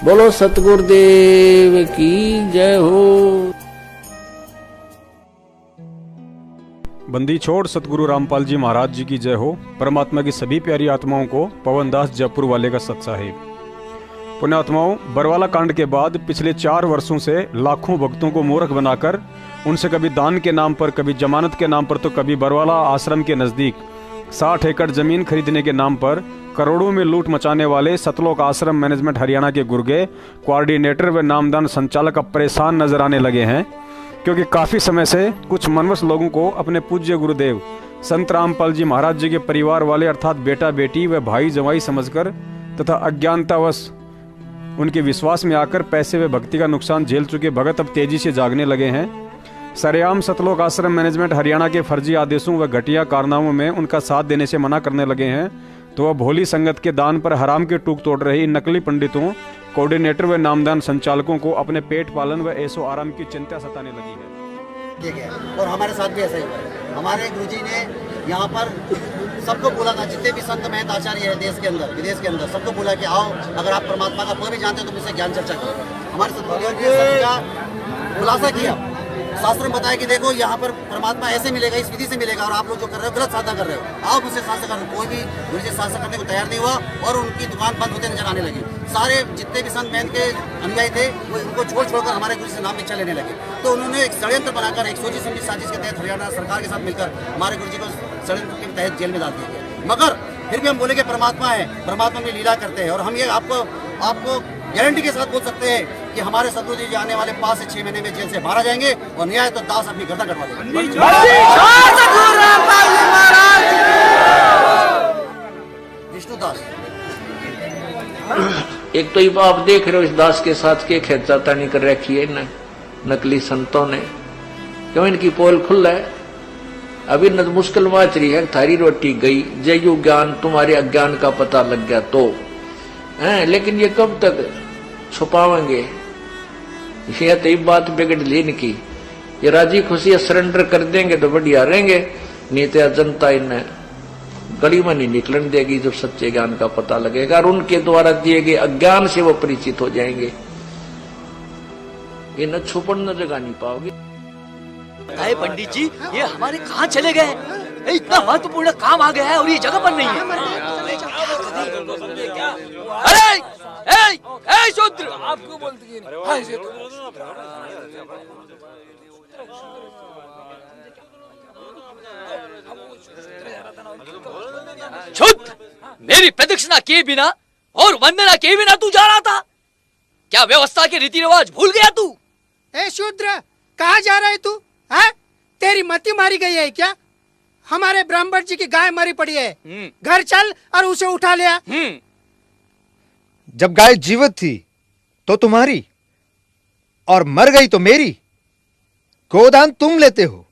बोलो सतगुरुदेव की जय हो। बंदी छोड़ सतगुरु रामपाल जी महाराज जी की जय हो। परमात्मा की सभी प्यारी आत्माओं को पवन दास जयपुर वाले का सत साहिब। पुण्यात्माओं, बरवाला कांड के बाद पिछले 4 वर्षों से लाखों भक्तों को मूर्ख बनाकर उनसे कभी दान के नाम पर, कभी जमानत के नाम पर, तो कभी बरवाला आश्रम के नज़दीक 60 एकड़ जमीन खरीदने के नाम पर करोड़ों में लूट मचाने वाले सतलोक आश्रम मैनेजमेंट हरियाणा के गुर्गे कोऑर्डिनेटर व नामदान संचालक अब परेशान नजर आने लगे हैं, क्योंकि काफ़ी समय से कुछ मनवस लोगों को अपने पूज्य गुरुदेव संत रामपाल जी महाराज जी के परिवार वाले अर्थात बेटा बेटी व भाई जवाई समझकर तथा अज्ञानतावश उनके विश्वास में आकर पैसे व भक्ति का नुकसान झेल चुके भगत अब तेजी से जागने लगे हैं। सरेआम सतलोक आश्रम मैनेजमेंट हरियाणा के फर्जी आदेशों व घटिया कारनामों में उनका साथ देने से मना करने लगे हैं, तो वह भोली संगत के दान पर हराम के टूक तोड़ रही नकली पंडितों, कोऑर्डिनेटर व नामदान संचालकों को अपने पेट पालन व ऐशो आराम की चिंता सताने लगी है। और हमारे साथ भी ऐसा ही हुआ। हमारे गुरुजी ने यहाँ पर सबको बोला था, जितने भी संत महंत आचार्य है देश के अंदर विदेश के अंदर, सबको बोला कि आओ, अगर आप परमात्मा का कोई भी जानते हो तो मुझसे ज्ञान चर्चा करो। हमारे सतगुरुदेव ने सबका खुलासा किया, शास्त्र में बताया कि देखो यहाँ पर परमात्मा ऐसे मिलेगा, इस विधि से मिलेगा, और आप लोग जो कर रहे हो गलत साधना कर रहे हो, आप मुझसे शास्त्र कर। कोई भी गुरुजी शास्त्र करने को तैयार नहीं हुआ और उनकी दुकान बंद होते नजर आने लगी। सारे जितने भी संत महंत के अनुयायी थे वो उनको छोड़कर हमारे गुरु से नाम भिक्षा लेने लगे। तो उन्होंने एक षड्यंत्र बनाकर एक सोची समझी साजिश के तहत हरियाणा सरकार के साथ मिलकर हमारे गुरुजी को षड्यंत्र के तहत जेल में डाल दिया गया। मगर फिर भी हम बोले कि परमात्मा है, परमात्मा में लीला करते हैं, और हम ये आपको गारंटी के साथ बोल सकते हैं कि हमारे सतगुरु जी आने वाले 5 से 6 महीने में जेल से बाहर आ जाएंगे और न्याय तो दास अपनी गर्दन कटवा देंगे। विष्णुदास, एक तो ये आप देख रहे हो इस दास के साथ के खेचातानी कर रखी है न नकली संतों ने, क्यों इनकी पोल खुल है। अभी न मुश्किल बात रही है, थारी रोटी गई, जयु ज्ञान तुम्हारे अज्ञान का पता लग गया तो है, लेकिन ये कब तक छुपावेंगे। ये तो बात बिगड़ ली इनकी, ये राजी खुशी सरेंडर कर देंगे तो बढ़िया रहेंगे, नहीं तो जनता इन्हें गली में नहीं निकलने देगी जब सच्चे ज्ञान का पता लगेगा, और उनके द्वारा दिए गए अज्ञान से वो परिचित हो जाएंगे। ये न छुपन न जगा नहीं पाओगे। अरे पंडित जी, ये हमारे कहाँ चले गए? इतना महत्वपूर्ण काम आ गया है और ये जगह पर नहीं है। अरे शूद्र, आपको बोलती है शुद्ध, मेरी प्रदक्षिणा किए बिना और वंदना किए बिना तू जा रहा था? क्या व्यवस्था के रीति रिवाज भूल गया तू? ए शूद्र, कहाँ जा रहा है तू? है तेरी मती मारी गई है क्या? हमारे ब्राह्मण जी की गाय मरी पड़ी है, घर चल और उसे उठा लिया। जब गाय जीवित थी तो तुम्हारी और मर गई तो मेरी। गोदान तुम लेते हो,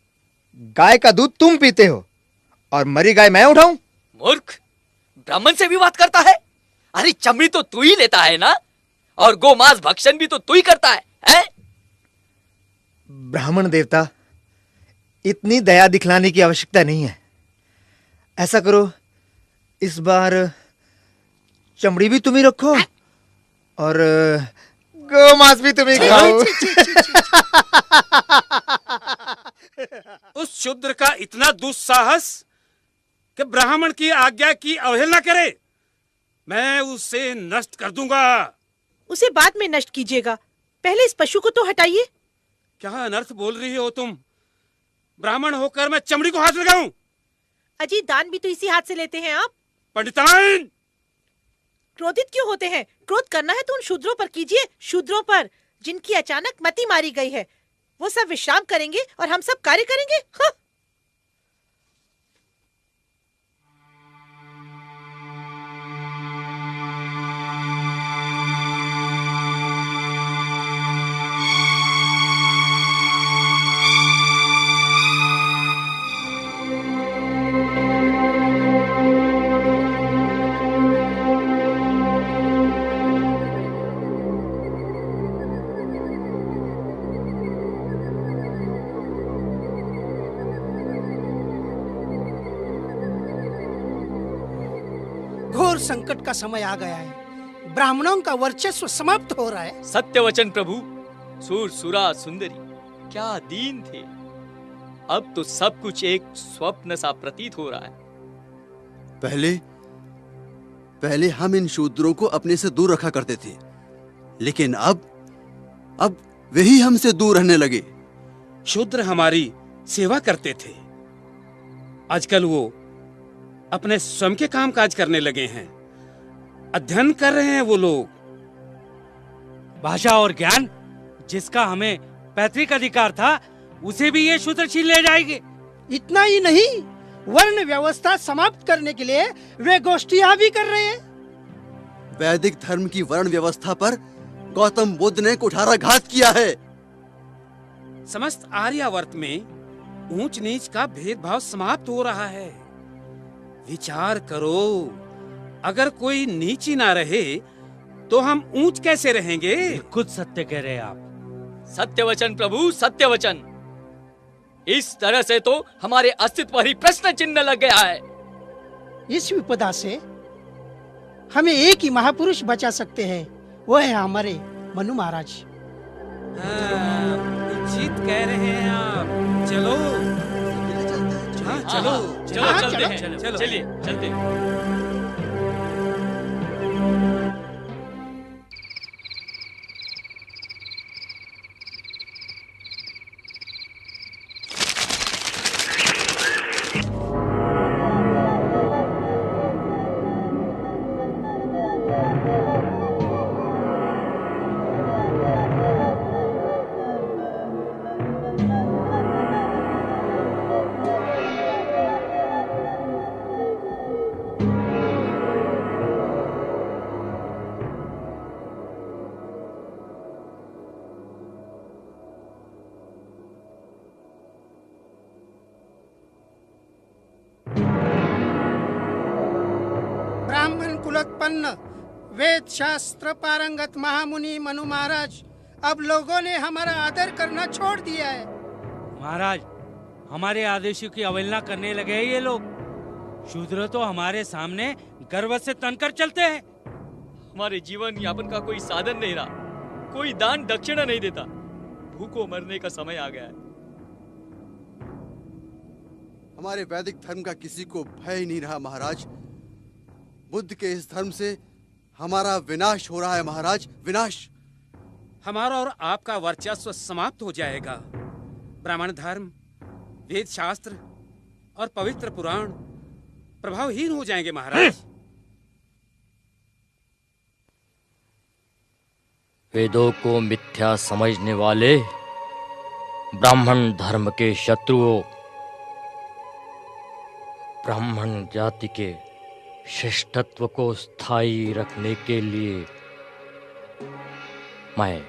गाय का दूध तुम पीते हो, और मरी गाय मैं उठाऊं? मूर्ख, ब्राह्मण से भी बात करता है? अरे चमड़ी तो तू ही लेता है ना, और गोमांस भक्षण भी तो तू ही करता है? ब्राह्मण देवता, इतनी दया दिखलाने की आवश्यकता नहीं है। ऐसा करो, इस बार चमड़ी भी तुम ही रखो और गोमांस भी तुम ही खाओ। उस शूद्र का इतना दुस्साहस कि ब्राह्मण की आज्ञा की अवहेलना करे। मैं उसे नष्ट कर दूंगा। उसे बाद में नष्ट कीजिएगा, पहले इस पशु को तो हटाइए। क्या अनर्थ बोल रही हो तुम? ब्राह्मण होकर मैं चमड़ी को हाथ लगाऊं? अजी, दान भी तो इसी हाथ से लेते हैं आप। पंडिताइन, क्रोधित क्यों होते हैं? क्रोध करना है तो उन शूद्रों पर कीजिए, शूद्रों पर जिनकी अचानक मति मारी गई है। वो सब विश्राम करेंगे और हम सब कार्य करेंगे। हाँ। घोर संकट का समय आ गया है। ब्राह्मणों का वर्चस्व समाप्त हो रहा है। सत्य वचन प्रभु। सूर सुरा सुंदरी क्या दीन थे, अब तो सब कुछ एक स्वप्न सा प्रतीत हो रहा है। पहले हम इन शूद्रों को अपने से दूर रखा करते थे, लेकिन अब वे ही हमसे दूर रहने लगे। शूद्र हमारी सेवा करते थे, आजकल वो अपने स्वयं के काम काज करने लगे हैं, अध्ययन कर रहे हैं वो लोग। भाषा और ज्ञान जिसका हमें पैतृक अधिकार था, उसे भी ये शूद्र छीन ले जाएंगे। इतना ही नहीं, वर्ण व्यवस्था समाप्त करने के लिए वे गोष्ठियां भी कर रहे हैं। वैदिक धर्म की वर्ण व्यवस्था पर गौतम बुद्ध ने कुठाराघात किया है। समस्त आर्यावर्त में ऊंच नीच का भेदभाव समाप्त हो रहा है। विचार करो, अगर कोई नीच ही ना रहे तो हम ऊंच कैसे रहेंगे? बिल्कुल सत्य कह रहे हैं आप। सत्य वचन प्रभु, सत्य वचन। इस तरह से तो हमारे अस्तित्व पर ही प्रश्न चिन्ह लग गया है। इस विपदा से हमें एक ही महापुरुष बचा सकते हैं, वो है हमारे मनु महाराज। उचित कह रहे हैं आप। चलो हाँ, चलिए चलते हैं। ब्राह्मण कुलोत्पन्न वेद शास्त्र पारंगत महामुनि मनु महाराज, अब लोगों ने हमारा आदर करना छोड़ दिया है। महाराज, हमारे आदेशों की अवहेलना करने लगे हैं ये लोग। शूद्र तो हमारे सामने गर्व से तनकर चलते हैं। हमारे जीवन यापन का कोई साधन नहीं रहा, कोई दान दक्षिणा नहीं देता, भूखों मरने का समय आ गया है। हमारे वैदिक धर्म का किसी को भय नहीं रहा महाराज। बुद्ध के इस धर्म से हमारा विनाश हो रहा है महाराज, विनाश। हमारा और आपका वर्चस्व समाप्त हो जाएगा। ब्राह्मण धर्म, वेद शास्त्र और पवित्र पुराण प्रभावहीन हो जाएंगे महाराज। वेदों को मिथ्या समझने वाले ब्राह्मण धर्म के शत्रुओं, ब्राह्मण जाति के श्रेष्ठत्व को स्थायी रखने के लिए मैं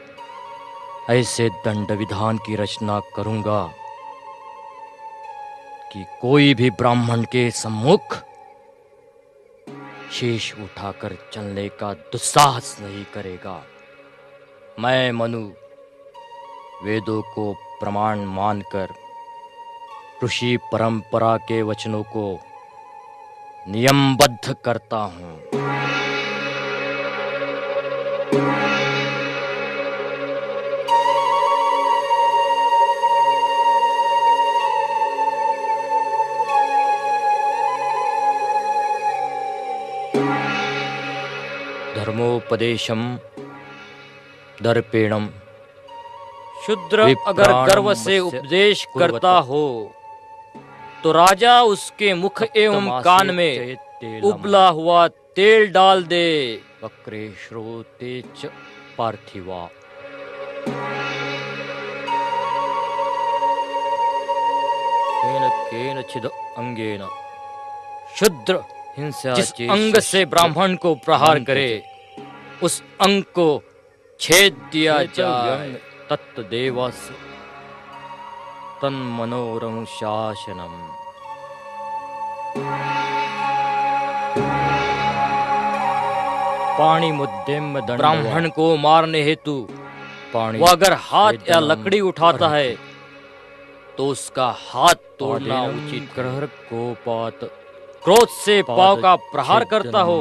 ऐसे दंड विधान की रचना करूंगा कि कोई भी ब्राह्मण के सम्मुख शीश उठाकर चलने का दुस्साहस नहीं करेगा। मैं मनु वेदों को प्रमाण मानकर ऋषि परंपरा के वचनों को नियमबद्ध करता हूं। धर्मोपदेशम दर्पेणम। शूद्र अगर गर्व से उपदेश करता हो तो राजा उसके मुख एवं कान में उबला हुआ तेल डाल दे। वक्रे श्रोते च पार्थिवा। केनचिद अंगेन। शूद्र जिस अंग से ब्राह्मण को प्रहार करे उस अंग को छेद दिया जाए। तत्देवस तन्मनोरम शासनम। पाणी मुद्देम दंड। ब्राह्मण को मारने हेतु वो अगर हाथ या लकड़ी उठाता है तो उसका हाथ तोड़ना उचित। ग्रह कोपात। क्रोध से पांव का प्रहार करता हो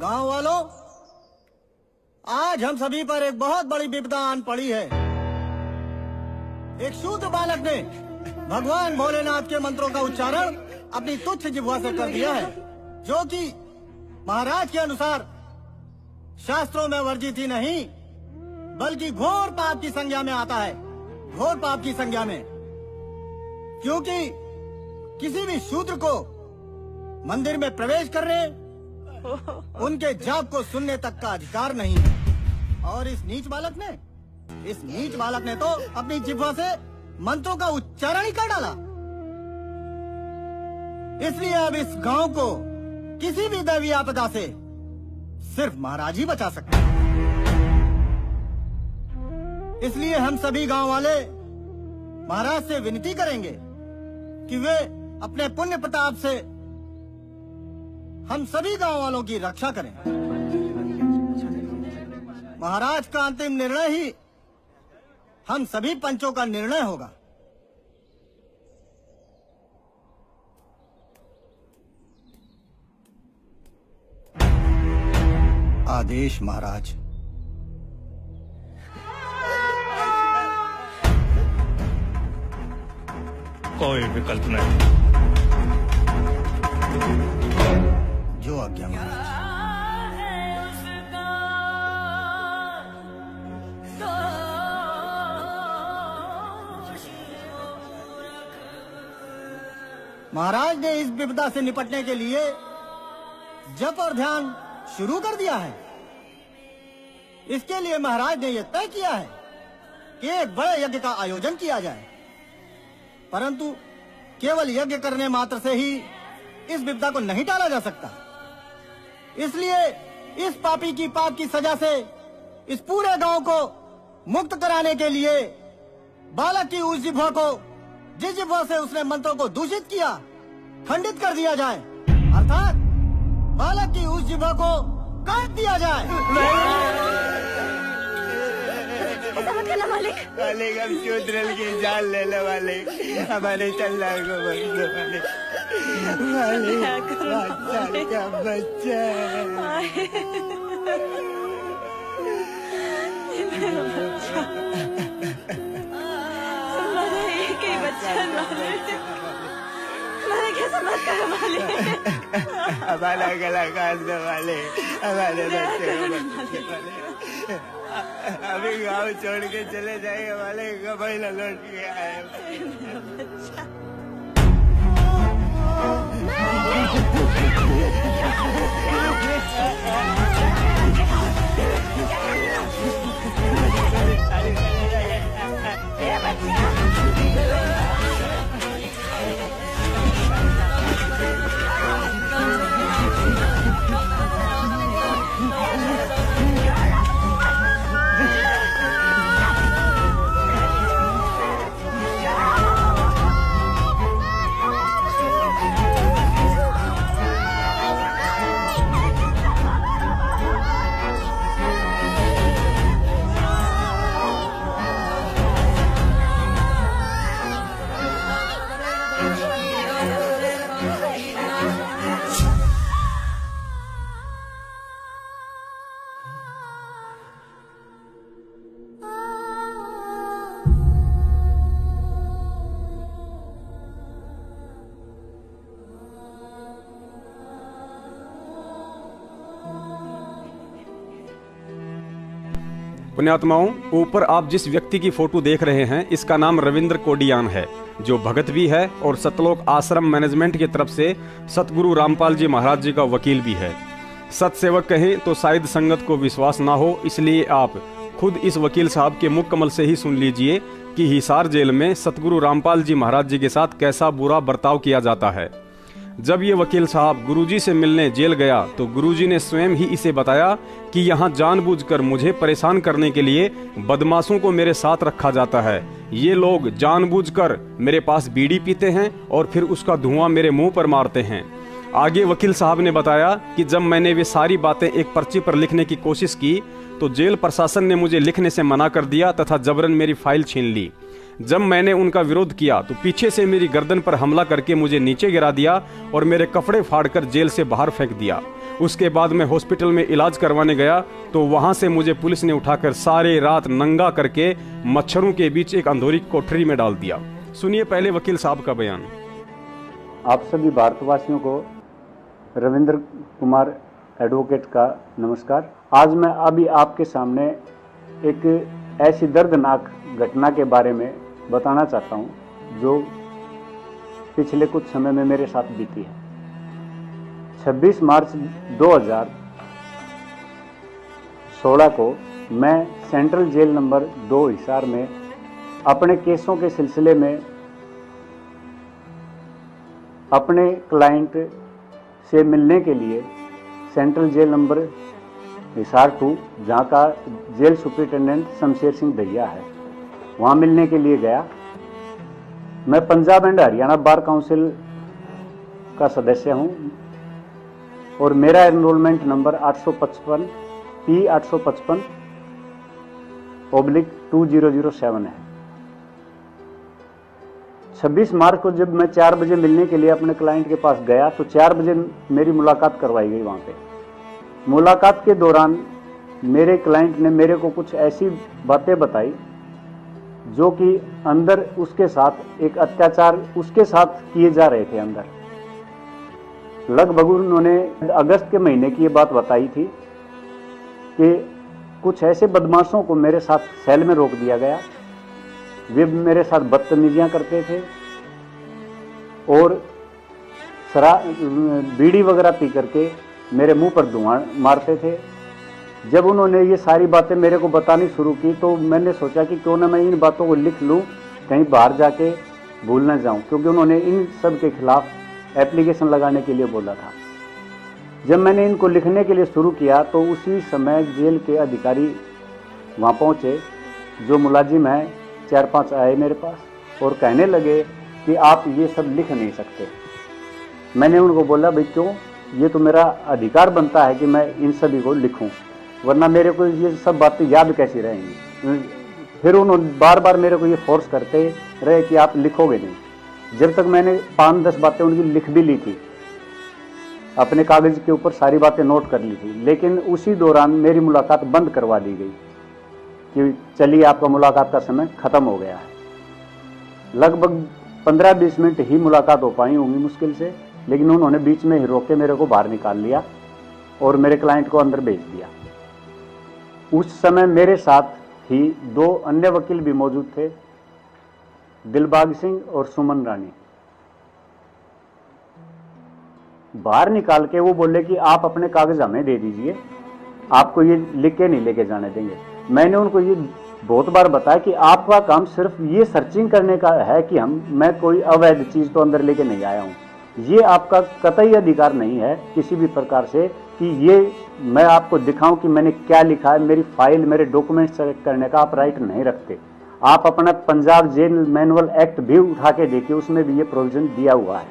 गांव वालों, आज हम सभी पर एक बहुत बड़ी विपदा आन पड़ी है। एक शूद्र बालक ने भगवान भोलेनाथ के मंत्रों का उच्चारण अपनी तुच्छ जिह्वा से कर दिया है, जो कि महाराज के अनुसार शास्त्रों में वर्जित ही नहीं बल्कि घोर पाप की संज्ञा में आता है। घोर पाप की संज्ञा में, क्योंकि किसी भी शूद्र को मंदिर में प्रवेश करने, उनके जाप को सुनने तक का अधिकार नहीं है। और इस नीच बालक ने तो अपनी जिह्वा से मंत्रों का उच्चारण ही कर डाला। इसलिए अब इस गांव को किसी भी दैवीय आपदा से सिर्फ महाराज ही बचा सकते हैं। इसलिए हम सभी गांव वाले महाराज से विनती करेंगे कि वे अपने पुण्य प्रताप से हम सभी गांव वालों की रक्षा करें। महाराज का अंतिम निर्णय ही हम सभी पंचों का निर्णय होगा। आदेश महाराज। कोई विकल्प नहीं। जो आज्ञा महाराज। महाराज ने इस विपदा से निपटने के लिए जप और ध्यान शुरू कर दिया है। इसके लिए महाराज ने यह तय किया है कि एक बड़े यज्ञ का आयोजन किया जाए, परंतु केवल यज्ञ करने मात्र से ही इस विपदा को नहीं टाला जा सकता। इसलिए इस पापी की पाप की सजा से इस पूरे गांव को मुक्त कराने के लिए बालक की उस जिह्वा को, जिस जिह्वा से उसने मंत्रों को दूषित किया, खंडित कर दिया जाए, अर्थात बालक की उस जिह्वा को काट दिया जाए। ऐसा मत करना मालिक। मालिक, हम शूद्र की जान ले लो मालिक, हमारे चल्ला को बख्श दो मालिक। मालिक, 5 साल का बच्चा एक ही बच्चा मालिक, ऐसा मत करो मालिक। हमारा गला काट दो मालिक, हमारे बच्चे को बख्श दो मालिक। अभी गांव छोड़ के चले जाएंगे मालिक, कभी न लौट के आए। पुण्यात्माओं, ऊपर आप जिस व्यक्ति की फोटो देख रहे हैं, इसका नाम रविंद्र कोडियान है, जो भगत भी है और सतलोक आश्रम मैनेजमेंट की तरफ से सतगुरु रामपाल जी महाराज जी का वकील भी है। सतसेवक कहें तो शायद संगत को विश्वास ना हो, इसलिए आप खुद इस वकील साहब के मुख कमल से ही सुन लीजिए कि हिसार जेल में सतगुरु रामपाल जी महाराज जी के साथ कैसा बुरा बर्ताव किया जाता है। जब ये वकील साहब गुरुजी से मिलने जेल गया तो गुरुजी ने स्वयं ही इसे बताया कि यहाँ जानबूझकर मुझे परेशान करने के लिए बदमाशों को मेरे साथ रखा जाता है। ये लोग जानबूझकर मेरे पास बीड़ी पीते हैं और फिर उसका धुआं मेरे मुंह पर मारते हैं। आगे वकील साहब ने बताया कि जब मैंने वे सारी बातें एक पर्ची पर लिखने की कोशिश की तो जेल प्रशासन ने मुझे लिखने से मना कर दिया तथा जबरन मेरी फाइल छीन ली। जब मैंने उनका विरोध किया तो पीछे से मेरी गर्दन पर हमला करके मुझे नीचे गिरा दिया और मेरे कपड़े फाड़कर जेल से बाहर फेंक दिया। उसके बाद मैं हॉस्पिटल में इलाज करवाने गया तो वहां से मुझे पुलिस ने उठाकर सारे रात नंगा करके मच्छरों के बीच एक अंधेरी कोठरी में डाल दिया। सुनिए पहले वकील साहब का बयान। आप सभी भारतवासियों को रविंद्र कुमार एडवोकेट का नमस्कार। आज मैं अभी आपके सामने एक ऐसी दर्दनाक घटना के बारे में बताना चाहता हूं जो पिछले कुछ समय में मेरे साथ बीती है। 26 मार्च 2016 को मैं सेंट्रल जेल नंबर 2 हिसार में अपने केसों के सिलसिले में अपने क्लाइंट से मिलने के लिए सेंट्रल जेल नंबर हिसार 2, जहाँ का जेल सुपरिटेंडेंट शमशेर सिंह दहिया है, वहाँ मिलने के लिए गया। मैं Punjab and Haryana bar council का सदस्य हूँ और मेरा एनरोलमेंट नंबर 855 P855/2007 है। 26 मार्च को जब मैं 4 बजे मिलने के लिए अपने क्लाइंट के पास गया तो 4 बजे मेरी मुलाकात करवाई गई। वहाँ पे मुलाकात के दौरान मेरे क्लाइंट ने मेरे को कुछ ऐसी बातें बताई जो कि अंदर उसके साथ एक अत्याचार उसके साथ किए जा रहे थे। अंदर लगभग उन्होंने अगस्त के महीने की ये बात बताई थी कि कुछ ऐसे बदमाशों को मेरे साथ सेल में रोक दिया गया। वे मेरे साथ बदतमीजियां करते थे और बीड़ी वगैरह पी करके मेरे मुंह पर धुआं मारते थे। जब उन्होंने ये सारी बातें मेरे को बतानी शुरू की तो मैंने सोचा कि क्यों ना मैं इन बातों को लिख लूं, कहीं बाहर जाके भूल ना जाऊं, क्योंकि उन्होंने इन सब के खिलाफ एप्लीकेशन लगाने के लिए बोला था। जब मैंने इनको लिखने के लिए शुरू किया तो उसी समय जेल के अधिकारी वहाँ पहुँचे, जो मुलाजिम हैं 4-5 आए मेरे पास और कहने लगे कि आप ये सब लिख नहीं सकते। मैंने उनको बोला भाई क्यों, ये तो मेरा अधिकार बनता है कि मैं इन सभी को लिखूं, वरना मेरे को ये सब बातें याद कैसी रहेंगी। फिर उन्होंने बार बार मेरे को ये फोर्स करते रहे कि आप लिखोगे नहीं। जब तक मैंने 5-10 बातें उनकी लिख भी ली थी, अपने कागज के ऊपर सारी बातें नोट कर ली थी, लेकिन उसी दौरान मेरी मुलाकात बंद करवा दी गई कि चलिए आपका मुलाकात का समय खत्म हो गया है। लगभग 15-20 मिनट ही मुलाकात हो पाई होंगी मुश्किल से, लेकिन उन्होंने बीच में ही रोक के मेरे को बाहर निकाल लिया और मेरे क्लाइंट को अंदर भेज दिया। उस समय मेरे साथ ही 2 अन्य वकील भी मौजूद थे, दिलबाग सिंह और सुमन रानी। बाहर निकाल के वो बोले कि आप अपने कागज हमें दे दीजिए, आपको ये लिख के नहीं लेके जाने देंगे। मैंने उनको ये बहुत बार बताया कि आपका काम सिर्फ ये सर्चिंग करने का है कि मैं कोई अवैध चीज तो अंदर लेके नहीं आया हूँ। ये आपका कतई अधिकार नहीं है किसी भी प्रकार से कि ये मैं आपको दिखाऊं कि मैंने क्या लिखा है। मेरी फाइल, मेरे डॉक्यूमेंट सेलेक्ट करने का आप राइट नहीं रखते। आप अपना पंजाब जेल मैनुअल एक्ट भी उठा के देखिए, उसमें भी ये प्रोविजन दिया हुआ है।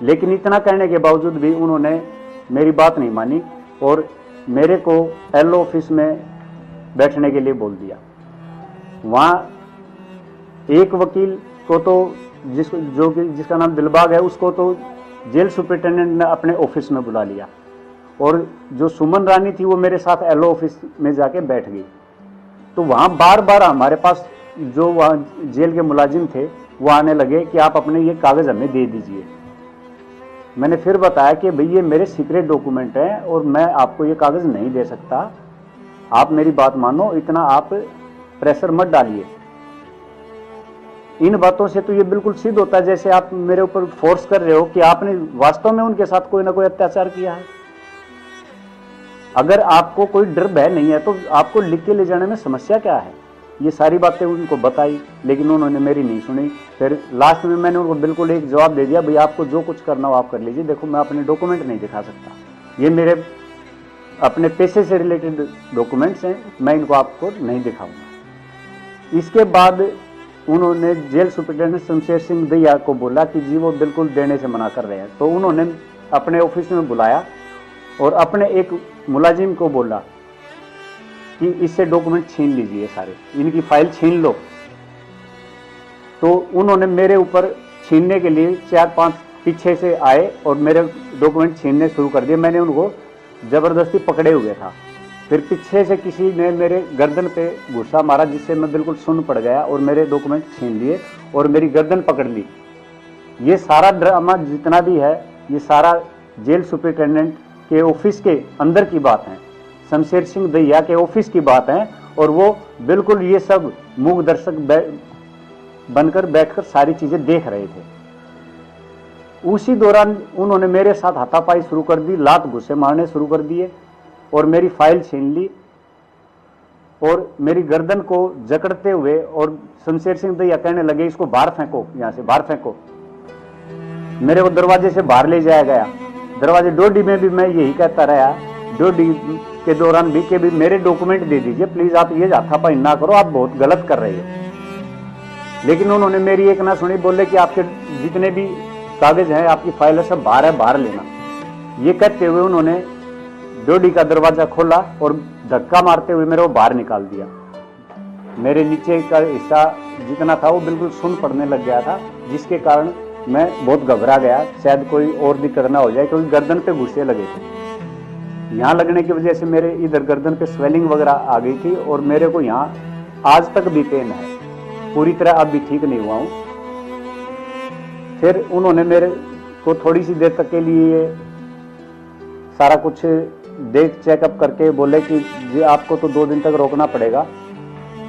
लेकिन इतना कहने के बावजूद भी उन्होंने मेरी बात नहीं मानी और मेरे को एलओ ऑफिस में बैठने के लिए बोल दिया। वहाँ एक वकील को तो जिसका नाम दिलबाग है, उसको तो जेल सुपरिटेंडेंट ने अपने ऑफिस में बुला लिया और जो सुमन रानी थी वो मेरे साथ एलओ ऑफिस में जाके बैठ गई। तो वहाँ बार बार हमारे पास जो वहाँ जेल के मुलाजिम थे वो आने लगे कि आप अपने ये कागज हमें दे दीजिए। मैंने फिर बताया कि भाई ये मेरे सीक्रेट डॉक्यूमेंट हैं और मैं आपको ये कागज नहीं दे सकता, आप मेरी बात मानो, इतना आप प्रेशर मत डालिए। इन बातों से तो ये बिल्कुल सिद्ध होता है जैसे आप मेरे ऊपर फोर्स कर रहे हो कि आपने वास्तव में उनके साथ कोई ना कोई अत्याचार किया है। अगर आपको कोई डर भय नहीं है तो आपको लिख के ले जाने में समस्या क्या है। ये सारी बातें उनको बताई, लेकिन उन्होंने मेरी नहीं सुनी। फिर लास्ट में मैंने उनको बिल्कुल एक जवाब दे दिया, भाई आपको जो कुछ करना हो आप कर लीजिए, देखो मैं अपने डॉक्यूमेंट नहीं दिखा सकता, ये मेरे अपने पैसे से रिलेटेड डॉक्यूमेंट्स हैं, मैं इनको आपको नहीं दिखाऊंगा। इसके बाद उन्होंने जेल सुपरिटेंडेंट शमशेर सिंह दैया को बोला कि जी वो बिल्कुल देने से मना कर रहे हैं। तो उन्होंने अपने ऑफिस में बुलाया और अपने एक मुलाजिम को बोला कि इससे डॉक्यूमेंट छीन लीजिए, सारे इनकी फाइल छीन लो। तो उन्होंने मेरे ऊपर छीनने के लिए 4-5 पीछे से आए और मेरे डॉक्यूमेंट छीनने शुरू कर दिए। मैंने उनको जबरदस्ती पकड़े हुए था। फिर पीछे से किसी ने मेरे गर्दन पे घुसा मारा, जिससे मैं बिल्कुल सुन्न पड़ गया और मेरे डॉक्यूमेंट छीन लिए और मेरी गर्दन पकड़ ली। ये सारा ड्रामा जितना भी है, ये सारा जेल सुपरिटेंडेंट के ऑफिस के अंदर की बात है, शमशेर सिंह दैया के ऑफिस की बात है, और वो बिल्कुल ये सब मूक दर्शक बनकर बैठकर सारी चीजें देख रहे थे। उसी दौरान उन्होंने मेरे साथ हाथापाई शुरू कर दी, लात घुसे मारने शुरू कर दिए और मेरी फाइल छीन ली और मेरी गर्दन को जकड़ते हुए, और शमशेर सिंह दैया कहने लगे इसको बाहर फेंको, यहां से बाहर फेंको। मेरे को दरवाजे से बाहर ले जाया गया। दरवाजे डोडी में भी मैं यही कहता रहा, डोडी के दौरान भी कि भी मेरे डॉक्यूमेंट दे दीजिए प्लीज, आप ये हाथापाई ना करो, आप बहुत गलत कर रहे हो। लेकिन उन्होंने मेरी एक ना सुनी, बोले कि आपके जितने भी कागज हैं, आपकी फाइल है, सब बाहर है, बाहर लेना। ये कहते हुए उन्होंने डोडी का दरवाजा खोला और धक्का मारते हुए मेरे को बाहर निकाल दिया। मेरे नीचे का हिस्सा जितना था वो बिल्कुल सुन्न पड़ने लग गया था, जिसके कारण मैं बहुत घबरा गया, शायद कोई और दिक्कत ना हो जाए, क्योंकि गर्दन पे घुसे लगे थे। यहाँ लगने की वजह से मेरे इधर गर्दन पे स्वेलिंग वगैरह आ गई थी और मेरे को यहाँ आज तक भी पेन है, पूरी तरह अब भी ठीक नहीं हुआ हूँ। फिर उन्होंने मेरे को थोड़ी सी देर तक के लिए सारा कुछ देख चेकअप करके बोले कि जी आपको तो 2 दिन तक रोकना पड़ेगा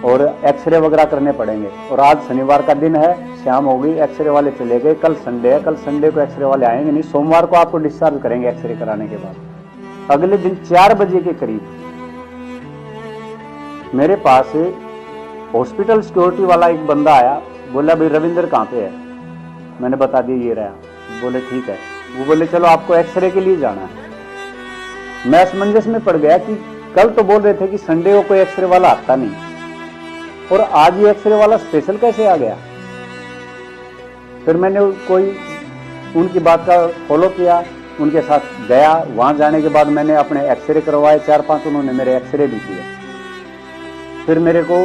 और एक्सरे वगैरह करने पड़ेंगे। और आज शनिवार का दिन है, शाम हो गई, एक्सरे वाले चले गए, कल संडे है, कल संडे को एक्सरे वाले आएंगे नहीं, सोमवार को आपको डिस्चार्ज करेंगे एक्सरे कराने के बाद। अगले दिन 4 बजे के करीब मेरे पास हॉस्पिटल सिक्योरिटी वाला एक बंदा आया, बोला भाई रविंद्र कहाँ पे है? मैंने बता दिया ये रहा। बोले ठीक है। वो बोले चलो आपको एक्सरे के लिए जाना है। मैं असमंजस में पड़ गया कि कल तो बोल रहे थे कि संडे को कोई एक्सरे वाला आता नहीं, और आज ये एक्सरे वाला स्पेशल कैसे आ गया? फिर मैंने कोई उनकी बात का फॉलो किया, उनके साथ गया। वहां जाने के बाद मैंने अपने एक्सरे करवाए 4-5, उन्होंने मेरे एक्सरे भी किए। फिर मेरे को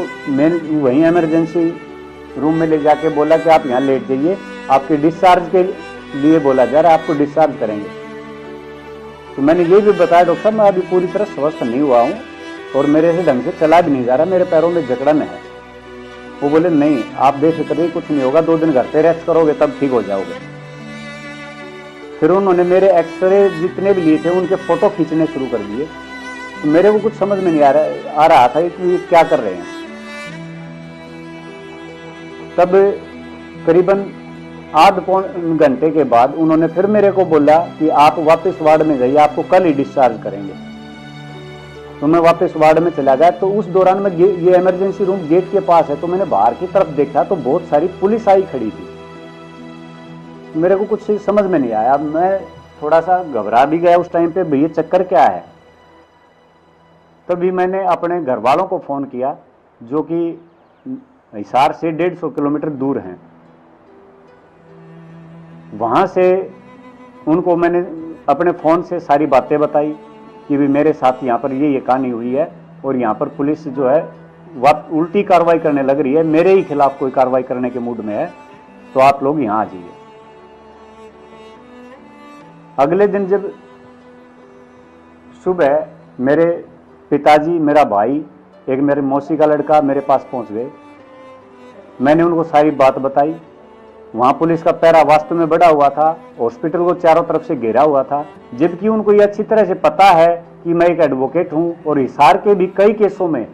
वहीं इमरजेंसी रूम में ले जाके बोला कि आप यहाँ लेट जाइए, आपके डिस्चार्ज के लिए बोला जा रहा है, आपको डिस्चार्ज करेंगे। तो मैंने ये भी बताया डॉक्टर साहब मैं अभी पूरी तरह स्वस्थ नहीं हुआ हूँ और मेरे से ढंग से चला भी नहीं जा रहा, मेरे पैरों में जकड़न है। वो बोले नहीं आप बेफिक्र रहिए, कुछ नहीं होगा, 2 दिन घर पे रेस्ट करोगे तब ठीक हो जाओगे। फिर उन्होंने मेरे एक्सरे जितने भी लिए थे उनके फोटो खींचने शुरू कर दिए। तो मेरे को कुछ समझ में नहीं आ रहा था कि ये क्या कर रहे हैं। तब करीबन आध पौन घंटे के बाद उन्होंने फिर मेरे को बोला कि आप वापस वार्ड में जाइए, आपको कल ही डिस्चार्ज करेंगे। तो मैं वापस वार्ड में चला गया। तो उस दौरान में ये इमरजेंसी रूम गेट के पास है, तो मैंने बाहर की तरफ देखा तो बहुत सारी पुलिस आई खड़ी थी। मेरे को कुछ समझ में नहीं आया, मैं थोड़ा सा घबरा भी गया उस टाइम पे, भैया चक्कर क्या है। तभी मैंने अपने घर वालों को फोन किया जो कि हिसार से 150 किलोमीटर दूर हैं। वहां से उनको मैंने अपने फोन से सारी बातें बताई कि भी मेरे साथ यहाँ पर ये कहानी हुई है और यहाँ पर पुलिस जो है उल्टी कार्रवाई करने लग रही है, मेरे ही खिलाफ कोई कार्रवाई करने के मूड में है, तो आप लोग यहाँ आ जाइए। अगले दिन जब सुबह मेरे पिताजी, मेरा भाई, एक मेरे मौसी का लड़का मेरे पास पहुंच गए। मैंने उनको सारी बात बताई। वहां पुलिस का पहरा वास्तव में बढ़ा हुआ था, हॉस्पिटल को चारों तरफ से घेरा हुआ था, जबकि उनको ये अच्छी तरह से पता है कि मैं एक एडवोकेट हूं और हिसार के भी कई केसों में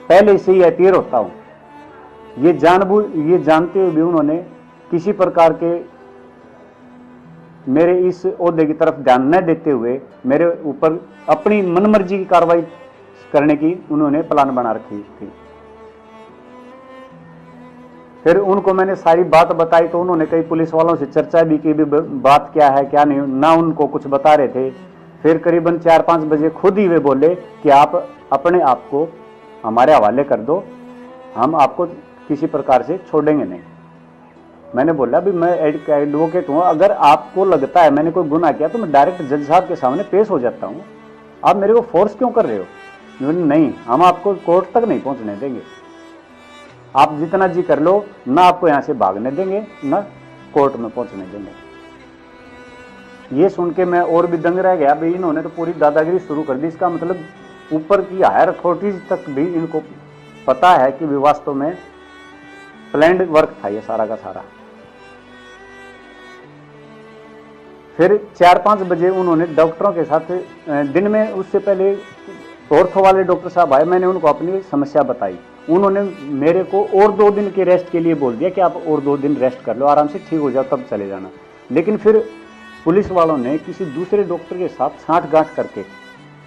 पहले से ही अपीयर होता हूं। ये जानते हुए भी उन्होंने किसी प्रकार के मेरे इस ओहदे की तरफ ध्यान न देते हुए मेरे ऊपर अपनी मनमर्जी की कार्रवाई करने की उन्होंने प्लान बना रखी थी। फिर उनको मैंने सारी बात बताई तो उन्होंने कई पुलिस वालों से चर्चा भी की, भी बात क्या है क्या नहीं, ना उनको कुछ बता रहे थे। फिर करीबन 4-5 बजे खुद ही वे बोले कि आप अपने आप को हमारे हवाले कर दो, हम आपको किसी प्रकार से छोड़ेंगे नहीं। मैंने बोला भी मैं एडवोकेट हूँ, अगर आपको लगता है मैंने कोई गुनाह किया तो मैं डायरेक्ट जज साहब के सामने पेश हो जाता हूँ, आप मेरे को फोर्स क्यों कर रहे हो? नहीं, हम आपको कोर्ट तक नहीं पहुँचने देंगे, आप जितना जी कर लो, ना आपको यहाँ से भागने देंगे ना कोर्ट में पहुँचने देंगे। ये सुन के मैं और भी दंग रह गया, भाई इन्होंने तो पूरी दादागिरी शुरू कर दी। इसका मतलब ऊपर की हायर अथॉरिटीज तक भी इनको पता है कि वास्तव में प्लान्ड वर्क था ये सारा का सारा। फिर 4-5 बजे उन्होंने डॉक्टरों के साथ दिन में, उससे पहले ऑर्थो वाले डॉक्टर साहब आए, मैंने उनको अपनी समस्या बताई। उन्होंने मेरे को और 2 दिन के रेस्ट के लिए बोल दिया कि आप और 2 दिन रेस्ट कर लो, आराम से ठीक हो जाओ तब चले जाना। लेकिन फिर पुलिस वालों ने किसी दूसरे डॉक्टर के साथ साठगांठ करके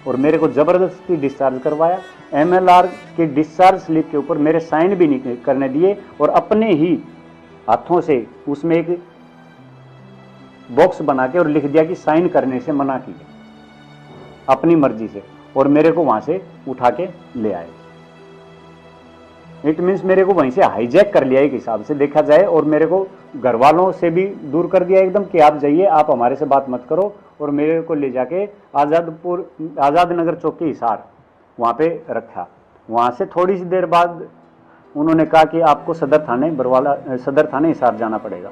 और मेरे को जबरदस्ती डिस्चार्ज करवाया। MLR के डिस्चार्ज स्लिप के ऊपर मेरे साइन भी नहीं करने दिए और अपने ही हाथों से उसमें एक बॉक्स बना के और लिख दिया कि साइन करने से मना की, अपनी मर्जी से, और मेरे को वहां से उठा के ले आए। इट मीन्स मेरे को वहीं से हाईजैक कर लिया एक हिसाब से देखा जाए, और मेरे को घर वालों से भी दूर कर दिया एकदम कि आप जाइए, आप हमारे से बात मत करो, और मेरे को ले जाके आज़ाद नगर चौकी हिसार वहाँ पे रखा। वहाँ से थोड़ी सी देर बाद उन्होंने कहा कि आपको सदर थाने हिसार जाना पड़ेगा।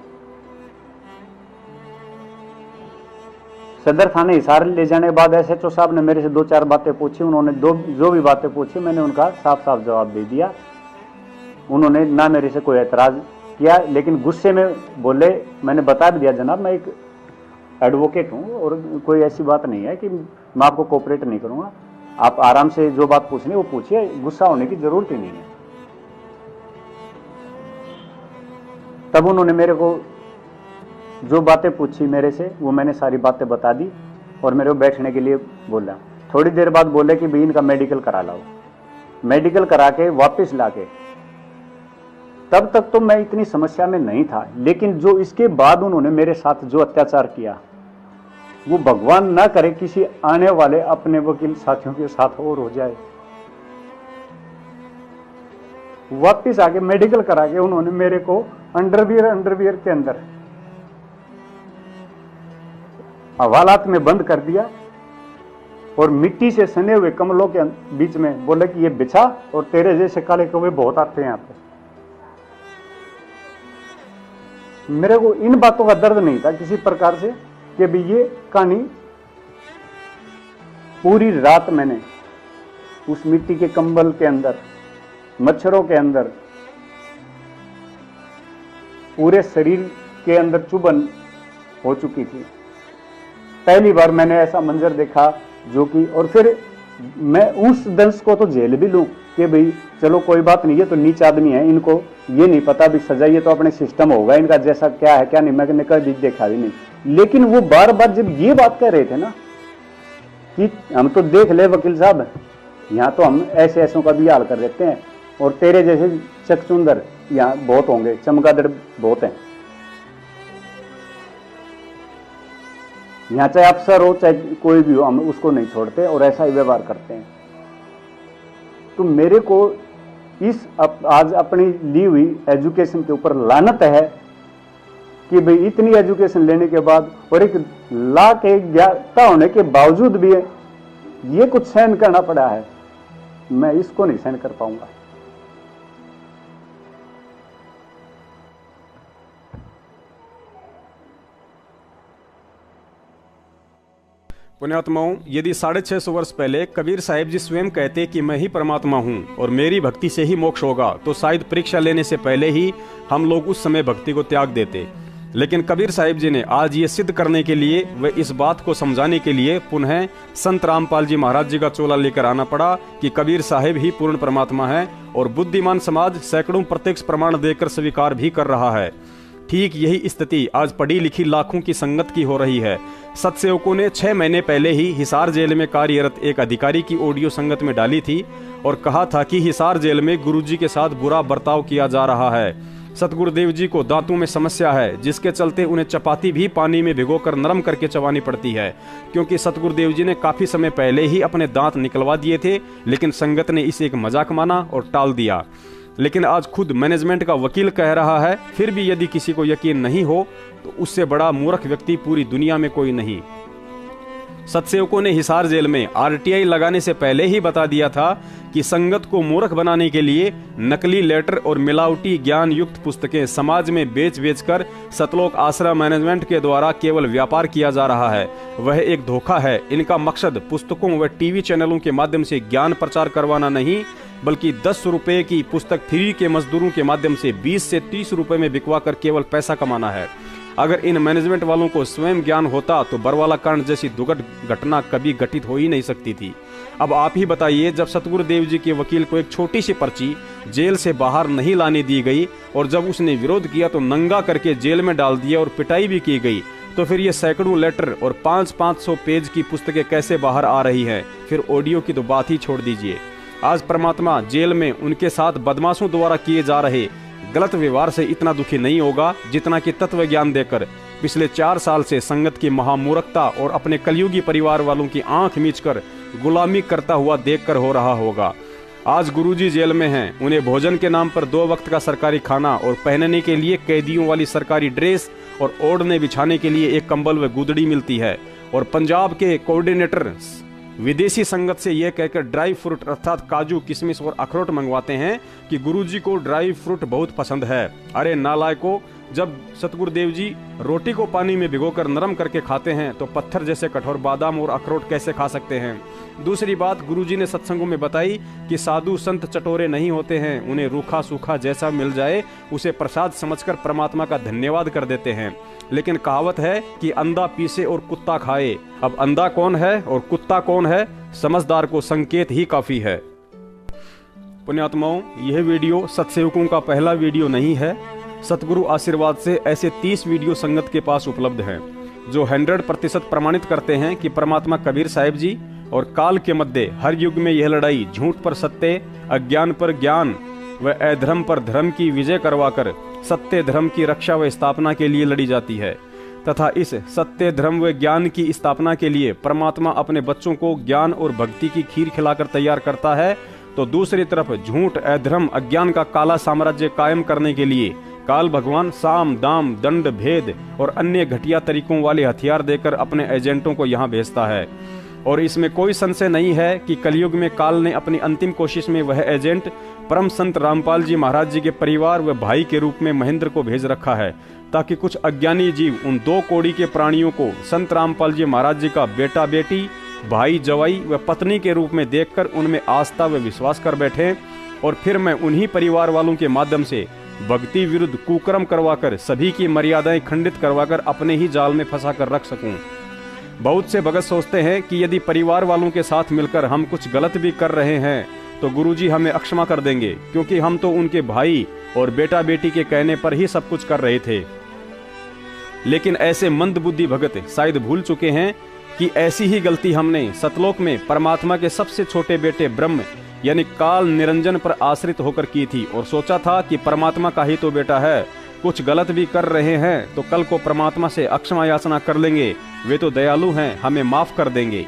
सदर थाने हिसार ले जाने के बाद SHO साहब ने मेरे से 2-4 बातें पूछी। उन्होंने जो भी बातें पूछी मैंने उनका साफ साफ जवाब दे दिया। उन्होंने ना मेरे से कोई एतराज़ किया, लेकिन गुस्से में बोले, मैंने बता भी दिया जनाब मैं एक एडवोकेट हूँ और कोई ऐसी बात नहीं है कि मैं आपको कोऑपरेट नहीं करूँगा, आप आराम से जो बात पूछनी वो पूछिए, गुस्सा होने की जरूरत ही नहीं है। तब उन्होंने मेरे को जो बातें पूछी मेरे से वो मैंने सारी बातें बता दी और मेरे को बैठने के लिए बोला। थोड़ी देर बाद बोले कि भाई इनका मेडिकल करा लाओ। मेडिकल करा के वापस लाके, तब तक तो मैं इतनी समस्या में नहीं था, लेकिन जो इसके बाद उन्होंने मेरे साथ जो अत्याचार किया वो भगवान ना करे किसी आने वाले अपने वकील साथियों के साथ और हो जाए। वापस आके मेडिकल करा के उन्होंने मेरे को अंडरवियर के अंदर हवालात में बंद कर दिया और मिट्टी से सने हुए कमलों के बीच में बोले कि ये बिछा और तेरे जैसे काले कौवे बहुत आते हैं यहाँ पे। मेरे को इन बातों का दर्द नहीं था किसी प्रकार से कि भी ये कहानी पूरी रात मैंने उस मिट्टी के कंबल के अंदर, मच्छरों के अंदर, पूरे शरीर के अंदर चुभन हो चुकी थी। पहली बार मैंने ऐसा मंजर देखा जो कि, और फिर मैं उस दंश को तो झेल भी लूं कि भाई चलो कोई बात नहीं, ये तो नीच आदमी है, इनको ये नहीं पता भी सजा, ये तो अपने सिस्टम होगा इनका, जैसा क्या है क्या नहीं मैंने कभी देखा भी नहीं। लेकिन वो बार बार जब ये बात कह रहे थे ना कि हम तो देख ले वकील साहब, यहाँ तो हम ऐसे ऐसों का भी हाल कर देते हैं और तेरे जैसे चकचुंदर यहाँ बहुत होंगे, चमगादड़ बहुत हैं, यहाँ चाहे अफसर हो चाहे कोई भी हो, हम उसको नहीं छोड़ते और ऐसा ही व्यवहार करते हैं। तो मेरे को इस आज अपनी ली हुई एजुकेशन के ऊपर लानत है कि भाई इतनी एजुकेशन लेने के बाद और एक ला के ज्ञाता होने के बावजूद भी ये कुछ सहन करना पड़ा है, मैं इसको नहीं सहन कर पाऊंगा। पुण्यात्माओं, यदि 650 वर्ष पहले कबीर साहिब जी स्वयं कहते कि मैं ही परमात्मा हूँ और मेरी भक्ति से ही मोक्ष होगा, तो शायद परीक्षा लेने से पहले ही हम लोग उस समय भक्ति को त्याग देते। लेकिन कबीर साहिब जी ने आज ये सिद्ध करने के लिए व इस बात को समझाने के लिए पुनः संत रामपाल जी महाराज जी का चोला लेकर आना पड़ा कि कबीर साहिब ही पूर्ण परमात्मा है, और बुद्धिमान समाज सैकड़ों प्रत्यक्ष प्रमाण देकर स्वीकार भी कर रहा है। ठीक यही स्थिति आज पढ़ी लिखी लाखों की संगत की हो रही है। सत्सेवकों ने 6 महीने पहले ही हिसार जेल में कार्यरत एक अधिकारी की ऑडियो संगत में डाली थी और कहा था कि हिसार जेल में गुरुजी के साथ बुरा बर्ताव किया जा रहा है। सतगुरुदेव जी को दांतों में समस्या है, जिसके चलते उन्हें चपाती भी पानी में भिगोकर नरम करके चबानी पड़ती है, क्योंकि सतगुरुदेव जी ने काफी समय पहले ही अपने दांत निकलवा दिए थे, लेकिन संगत ने इसे एक मजाक माना और टाल दिया। लेकिन आज खुद मैनेजमेंट का वकील कह रहा है, फिर भी यदि किसी को यकीन नहीं हो तो उससे बड़ा मूर्ख व्यक्ति पूरी दुनिया में कोई नहीं। सतसेवकों ने हिसार जेल में आरटीआई लगाने से पहले ही बता दिया था कि संगत को मूर्ख बनाने के लिए नकली लेटर और मिलावटी ज्ञान युक्त पुस्तकें समाज में बेच बेचकर सतलोक आश्रम मैनेजमेंट के द्वारा केवल व्यापार किया जा रहा है। वह एक धोखा है। इनका मकसद पुस्तकों व टीवी चैनलों के माध्यम से ज्ञान प्रचार करवाना नहीं, बल्कि 10 रुपए की पुस्तक फ्री के मजदूरों के माध्यम से 20 से 30 रुपए में बिकवा कर केवल पैसा कमाना है। अगर इन मैनेजमेंट वालों को स्वयं ज्ञान होता तो बरवाला कांड जैसी दुर्घट घटना कभी घटित हो ही नहीं सकती थी। अब आप ही बताइए, जब सतगुरुदेव जी के वकील को एक छोटी सी पर्ची जेल से बाहर नहीं लाने दी गई और जब उसने विरोध किया तो नंगा करके जेल में डाल दिया और पिटाई भी की गई, तो फिर ये सैकड़ों लेटर और 500-500 पेज की पुस्तकें कैसे बाहर आ रही हैं? फिर ऑडियो की तो बात ही छोड़ दीजिए। आज परमात्मा जेल में उनके साथ बदमाशों द्वारा किए जा रहे गलत व्यवहार से इतना दुखी नहीं होगा जितना कि तत्व ज्ञान देकर पिछले 4 साल से संगत की महामूर्खता और अपने कलयुगी परिवार वालों की आंख मीचकर गुलामी करता हुआ देखकर हो रहा होगा। आज गुरुजी जेल में हैं, उन्हें भोजन के नाम पर 2 वक्त का सरकारी खाना और पहनने के लिए कैदियों वाली सरकारी ड्रेस और ओढ़ने बिछाने के लिए एक कंबल व गुदड़ी मिलती है, और पंजाब के कोऑर्डिनेटर विदेशी संगत से यह कहकर ड्राई फ्रूट अर्थात काजू, किशमिश और अखरोट मंगवाते हैं कि गुरुजी को ड्राई फ्रूट बहुत पसंद है। अरे नालायकों, जब सतगुरुदेव जी रोटी को पानी में भिगोकर नरम करके खाते हैं तो पत्थर जैसे कठोर बादाम और अखरोट कैसे खा सकते हैं? दूसरी बात गुरुजी ने सत्संगों में बताई कि साधु संत चटोरे नहीं होते हैं, उन्हें रूखा सूखा जैसा मिल जाए उसे प्रसाद समझकर परमात्मा का धन्यवाद कर देते हैं। लेकिन कहावत है कि अंधा पीसे और कुत्ता खाए। अब अंधा कौन है और कुत्ता कौन है? समझदार को संकेत ही काफी है। पुण्यात्माओं, यह वीडियो सत्सेवकों का पहला वीडियो नहीं है। सतगुरु आशीर्वाद से ऐसे 30 वीडियो संगत के पास उपलब्ध हैं जो 100% प्रमाणित करते हैं कि परमात्मा कबीर साहिब जी और काल के मध्य हर युग में यह लड़ाई झूठ पर सत्य, अज्ञान पर ज्ञान व अधर्म पर धर्म की विजय करवाकर सत्य धर्म की रक्षा व स्थापना के लिए लड़ी जाती है, तथा इस सत्य धर्म व ज्ञान की स्थापना के लिए परमात्मा अपने बच्चों को ज्ञान और भक्ति की खीर खिलाकर तैयार करता है, तो दूसरी तरफ झूठ, अधर्म, अज्ञान का काला साम्राज्य कायम करने के लिए काल भगवान साम, दाम, दंड, भेद और अन्य घटिया तरीकों वाले हथियार देकर अपने एजेंटों को यहाँ भेजता है। और इसमें कोई संशय नहीं है कि कलयुग में काल ने अपनी अंतिम कोशिश में वह एजेंट परम संत रामपाल जी महाराज जी के परिवार व भाई के रूप में महेंद्र को भेज रखा है, ताकि कुछ अज्ञानी जीव उन 2 कोड़ी के प्राणियों को संत रामपाल जी महाराज जी का बेटा बेटी, भाई जवाई व पत्नी के रूप में देखकर उनमें आस्था व विश्वास कर बैठे, और फिर मैं उन्हीं परिवार वालों के माध्यम से भक्ति विरुद्ध कुकर्म करवाकर सभी की मर्यादाएं खंडित करवाकर अपने ही जाल में फंसा कर रख सकूं। बहुत से भगत सोचते हैं कि यदि परिवार वालों के साथ मिलकर हम कुछ गलत भी कर रहे हैं तो गुरुजी हमें अक्षमा कर देंगे, क्योंकि हम तो उनके भाई और बेटा बेटी के कहने पर ही सब कुछ कर रहे थे। लेकिन ऐसे मंदबुद्धि भगत शायद भूल चुके हैं कि ऐसी ही गलती हमने सतलोक में परमात्मा के सबसे छोटे बेटे ब्रह्म यानी काल निरंजन पर आश्रित होकर की थी, और सोचा था कि परमात्मा का ही तो बेटा है, कुछ गलत भी कर रहे हैं तो कल को परमात्मा से अक्षमा याचना कर लेंगे, वे तो दयालु हैं, हमें माफ कर देंगे।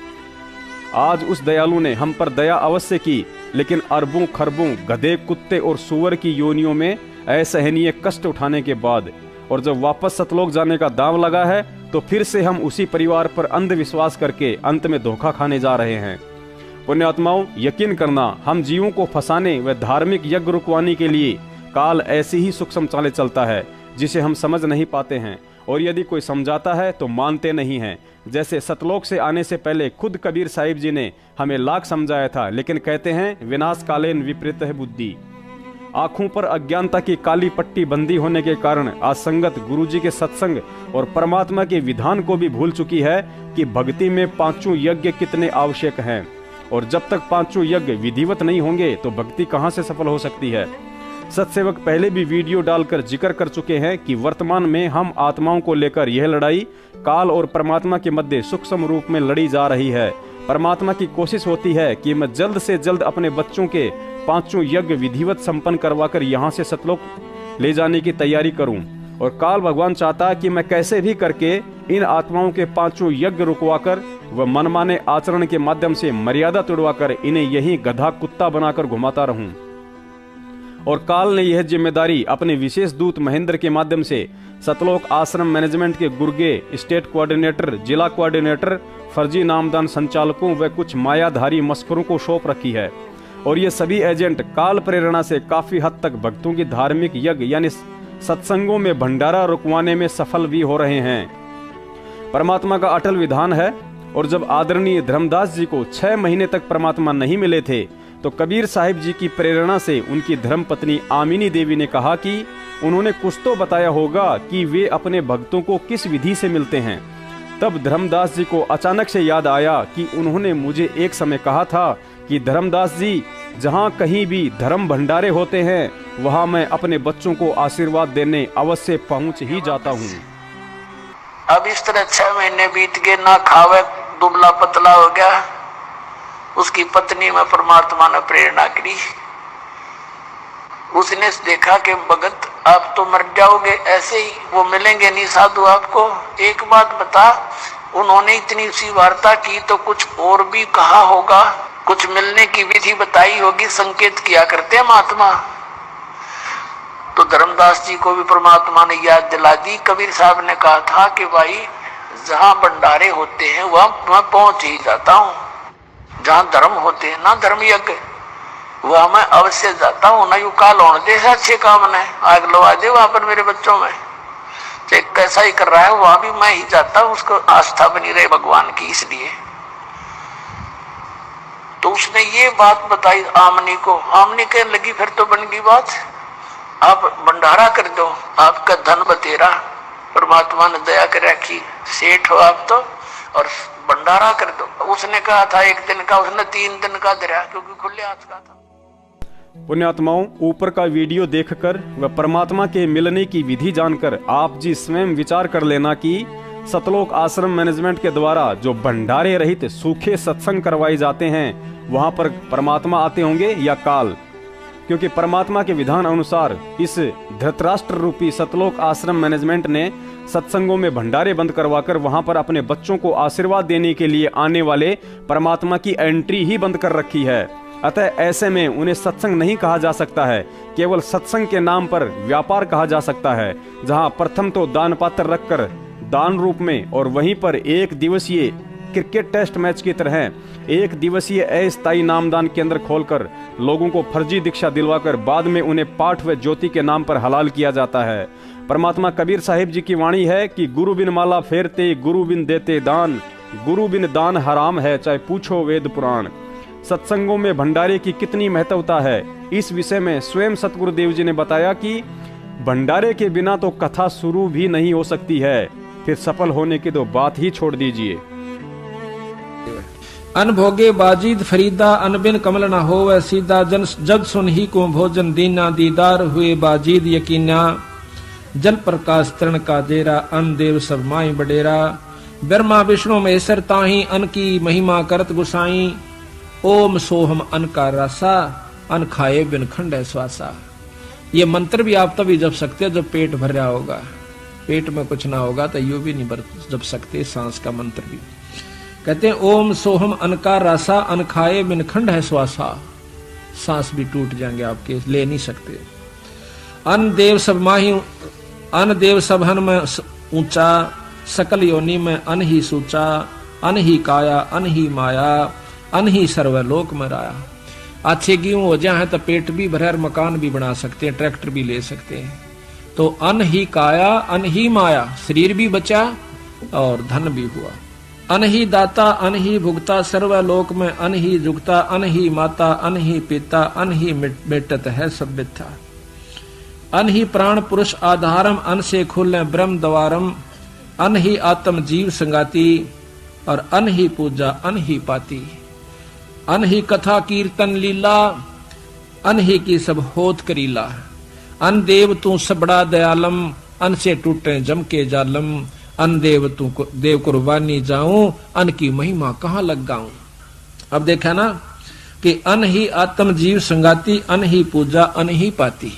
आज उस दयालु ने हम पर दया अवश्य की, लेकिन अरबों खरबों गधे, कुत्ते और सूअर की योनियों में असहनीय कष्ट उठाने के बाद और जब वापस सतलोक जाने का दांव लगा है तो फिर से हम उसी परिवार पर अंधविश्वास करके अंत में धोखा खाने जा रहे हैं। पुण्यात्माओं, यकीन करना, हम जीवों को फंसाने व धार्मिक यज्ञ रुकवाने के लिए काल ऐसी ही सूक्ष्म चालें चलता है जिसे हम समझ नहीं पाते हैं, और यदि कोई समझाता है तो मानते नहीं हैं। जैसे सतलोक से आने से पहले खुद कबीर साहिब जी ने हमें लाख समझाया था, लेकिन कहते हैं विनाश कालेन विपरीत है बुद्धि। आंखों पर अज्ञानता की काली पट्टी बंदी होने के कारण आज संगत गुरुजी के सत्संग और परमात्मा के विधान को भी भूल चुकी है कि भक्ति में 5 यज्ञ कितने आवश्यक हैं, और जब तक 5 यज्ञ विधिवत नहीं होंगे तो भक्ति कहां से सफल हो सकती है। सत्सेवक पहले भी वीडियो डालकर जिक्र कर चुके हैं कि वर्तमान में हम आत्माओं को लेकर यह लड़ाई काल और परमात्मा के मध्य सूक्ष्म रूप में लड़ी जा रही है। परमात्मा की कोशिश होती है कि मैं जल्द से जल्द अपने बच्चों के 5 यज्ञ विधिवत संपन्न करवाकर यहाँ से सतलोक ले जाने की तैयारी करूं, और काल भगवान चाहता कि मैं कैसे भी करके इन आत्माओं के 5 यज्ञ रुकवाकर व मनमाने आचरण के माध्यम से मर्यादा तोड़वाकर इन्हें यही गधा कुत्ता बनाकर घुमाता रहूं। और काल ने यह जिम्मेदारी अपने विशेष दूत महेंद्र के माध्यम से सतलोक आश्रम मैनेजमेंट के गुर्गे स्टेट कोऑर्डिनेटर, जिला कोऑर्डिनेटर, फर्जी नामदान संचालकों व कुछ मायाधारी मस्करों को सौंप रखी है। और ये सभी एजेंट काल प्रेरणा से काफी हद तक भक्तों की धार्मिक यज्ञ यानी सत्संगों में भंडारा रुकवाने में सफल भी हो रहे हैं। परमात्मा का अटल विधान है। और जब आदरणीय धर्मदास जी को 6 महीने तक परमात्मा नहीं मिले थे तो कबीर साहिब जी की प्रेरणा से उनकी धर्मपत्नी आमिनी देवी ने कहा कि उन्होंने कुछ तो बताया होगा कि वे अपने भक्तों को किस विधि से मिलते हैं। तब धर्मदास जी को अचानक से याद आया कि उन्होंने मुझे एक समय कहा था कि धर्मदास जी, जहाँ कहीं भी धर्म भंडारे होते हैं वहाँ मैं अपने बच्चों को आशीर्वाद देने अवश्य पहुँच ही जाता हूँ। अब इस तरह 6 महीने बीत गए, ना खावे, दुबला पतला हो गया। उसकी पत्नी में परमात्मा ने प्रेरणा करी। उसने देखा कि भगत आप तो मर जाओगे, ऐसे ही वो मिलेंगे नहीं साधु आपको। एक बात बता, उन्होंने इतनी सी वार्ता की तो कुछ और भी कहा होगा, कुछ मिलने की विधि बताई होगी, संकेत किया करते महात्मा। तो धर्मदास जी को भी परमात्मा ने याद दिला दी। कबीर साहब ने कहा था कि भाई जहाँ भंडारे होते हैं वहाँ मैं पहुंच ही जाता हूँ, जहाँ धर्म होते हैं ना धर्म यज्ञ, वह मैं अवश्य जाता हूँ। ना यू काल होने दे अच्छे काम ने आग लगा दे वहां पर मेरे बच्चों में, चाहे कैसा ही कर रहा है वहां भी मैं ही जाता हूँ, उसको आस्था बनी रहे भगवान की। इसलिए तो उसने ये बात बताई आमनी को। आमनी कहने लगी फिर तो बन गई बात, आप भंडारा कर दो, आपका धन बतेरा। परमात्मा ने दया कर रखी, सेठ हो आप तो, और भंडारा कर दो। उसने कहा था 1 दिन का, उसने 3 दिन का दरिया, क्योंकि खुले हाथ का था। पुण्यात्माओं, ऊपर का वीडियो देखकर व परमात्मा के मिलने की विधि जानकर आप जी स्वयं विचार कर लेना कि सतलोक आश्रम मैनेजमेंट के द्वारा जो भंडारे रहित सूखे सत्संग करवाए जाते हैं वहां पर परमात्मा आते होंगे या काल। क्योंकि परमात्मा के विधान अनुसार इस धृतराष्ट्र रूपी सतलोक आश्रम मैनेजमेंट ने सत्संगों में भंडारे बंद करवाकर वहां पर अपने बच्चों को आशीर्वाद देने के लिए आने वाले परमात्मा की एंट्री ही बंद कर रखी है। अतः ऐसे में उन्हें सत्संग नहीं कहा जा सकता है, केवल सत्संग के नाम पर व्यापार कहा जा सकता है, जहां प्रथम तो दान पात्र रखकर दान रूप में और वहीं पर 1 दिवसीय क्रिकेट टेस्ट मैच की तरह 1 दिवसीय अस्थायी नामदान केंद्र खोलकर लोगों को फर्जी दीक्षा दिलवाकर बाद में उन्हें पाठ व ज्योति के नाम पर हलाल किया जाता है। परमात्मा कबीर साहिब जी की वाणी है कि गुरु बिन माला फेरते, गुरु बिन देते दान, गुरु बिन दान हराम है, चाहे पूछो वेद पुराण। सत्संगों में भंडारे की कितनी महत्वता है, इस विषय में स्वयं सतगुरुदेव जी ने बताया कि भंडारे के बिना तो कथा शुरू भी नहीं हो सकती है, फिर सफल होने की तो बात ही छोड़ दीजिए। अनभोगे बाजीद फरीदा, अनबिन कमल न होवे सीधा, जन जद सुन ही को भोजन दीना, दीदार हुए बाजीद यकीना, जल प्रकाश तरण का देरा, अन देव सब माई बडेरा, ब्रह्मा विष्णु महेश्वर ताही, अन की महिमा करत गुसाई, ओम सोहम अन का रासा, अन खाए बिन खंड श्वासा। ये मंत्र भी आप तभी जप सकते हैं जब पेट भर रहा होगा, पेट में कुछ ना होगा तो यू भी नहीं जप सकते सांस का मंत्र भी। कहते हैं ओम सोहम अन का रासा, अन खाए बिन खंड है श्वासा, सांस भी टूट जाएंगे आपके, ले नहीं सकते। अन देव सब माही, अन देव सब हन में ऊंचा, सकल योनि में अन ही सूचा, अन ही काया अन ही माया, अन ही सर्वलोक में राया। अच्छे गेहूं हो जाए तो पेट भी भरे, मकान भी बना सकते हैं, ट्रैक्टर भी ले सकते हैं। तो अन ही काया अन ही माया, शरीर भी बचा और धन भी हुआ। अन ही दाता अन ही भुगता, सर्वलोक में अन ही जुगता, अन ही माता अन ही पिता, अन ही मिटत है सब मिथ्या। अन ही प्राण पुरुष आधारम, अन से खुले ब्रह्म द्वारम, अन ही आत्म जीव संगाती, और अन ही पूजा अन ही पाती। अन ही कथा कीर्तन लीला, अन ही की सब होत करीला। अन देव तू सबड़ा दयालम, अन से टूटे जम के जालम, अन देव तू देव कुर्बानी जाऊं, अन की महिमा कहाँ लग गाऊं। अब देखा ना कि अन ही आत्म जीव संगाती, अन ही पूजा अन ही पाती।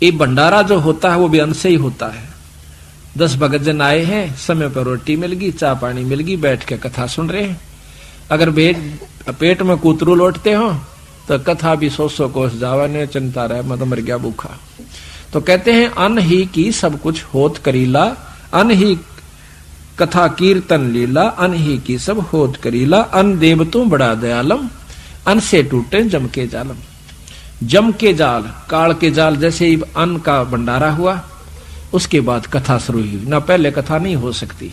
ये भंडारा जो होता है वो भी अन्न से ही होता है। 10 भगत जन आए हैं, समय पर रोटी मिल गई, चाय पानी मिल गई, बैठ के कथा सुन रहे हैं। अगर पेट में कूतरू लौटते हो तो कथा भी 100 कोस जावा ने चिंता रहे, मैं तो मर गया भूखा। तो कहते हैं अन्न ही की सब कुछ होत करीला, अन्न ही कथा कीर्तन लीला, अन्न ही की सब होत करीला, अन्न देव तू बड़ा दयालम, अन्न से टूटे जम के जालम। जम के जाल, काल के जाल, जैसे ही अन्न का भंडारा हुआ उसके बाद कथा शुरू हुई, ना पहले कथा नहीं हो सकती।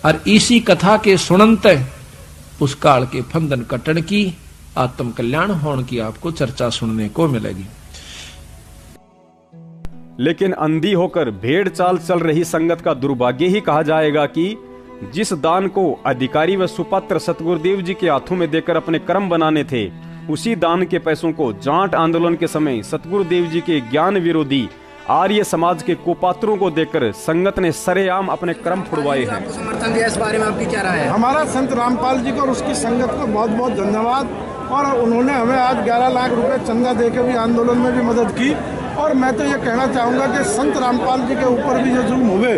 और इसी कथा के सुनंत उस काल के फंदन कटन की, आत्म कल्याण होने की आपको चर्चा सुनने को मिलेगी। लेकिन अंधी होकर भेड़ चाल चल रही संगत का दुर्भाग्य ही कहा जाएगा कि जिस दान को अधिकारी व सुपात्र सतगुरुदेव जी के हाथों में देकर अपने कर्म बनाने थे, उसी दान के पैसों को जाट आंदोलन के समय सतगुरुदेव जी के ज्ञान विरोधी आर्य समाज के कुपात्रों को देकर संगत ने सरेआम अपने कर्म फुड़वाए हैं। समर्थन दिया, इस बारे में आपकी क्या राय है? हमारा संत रामपाल जी को और उसकी संगत को बहुत बहुत धन्यवाद। और उन्होंने हमें आज 11 लाख रुपए चंदा देकर भी आंदोलन में भी मदद की। और मैं तो ये कहना चाहूँगा कि संत रामपाल जी के ऊपर भी जो जुल्म हुए,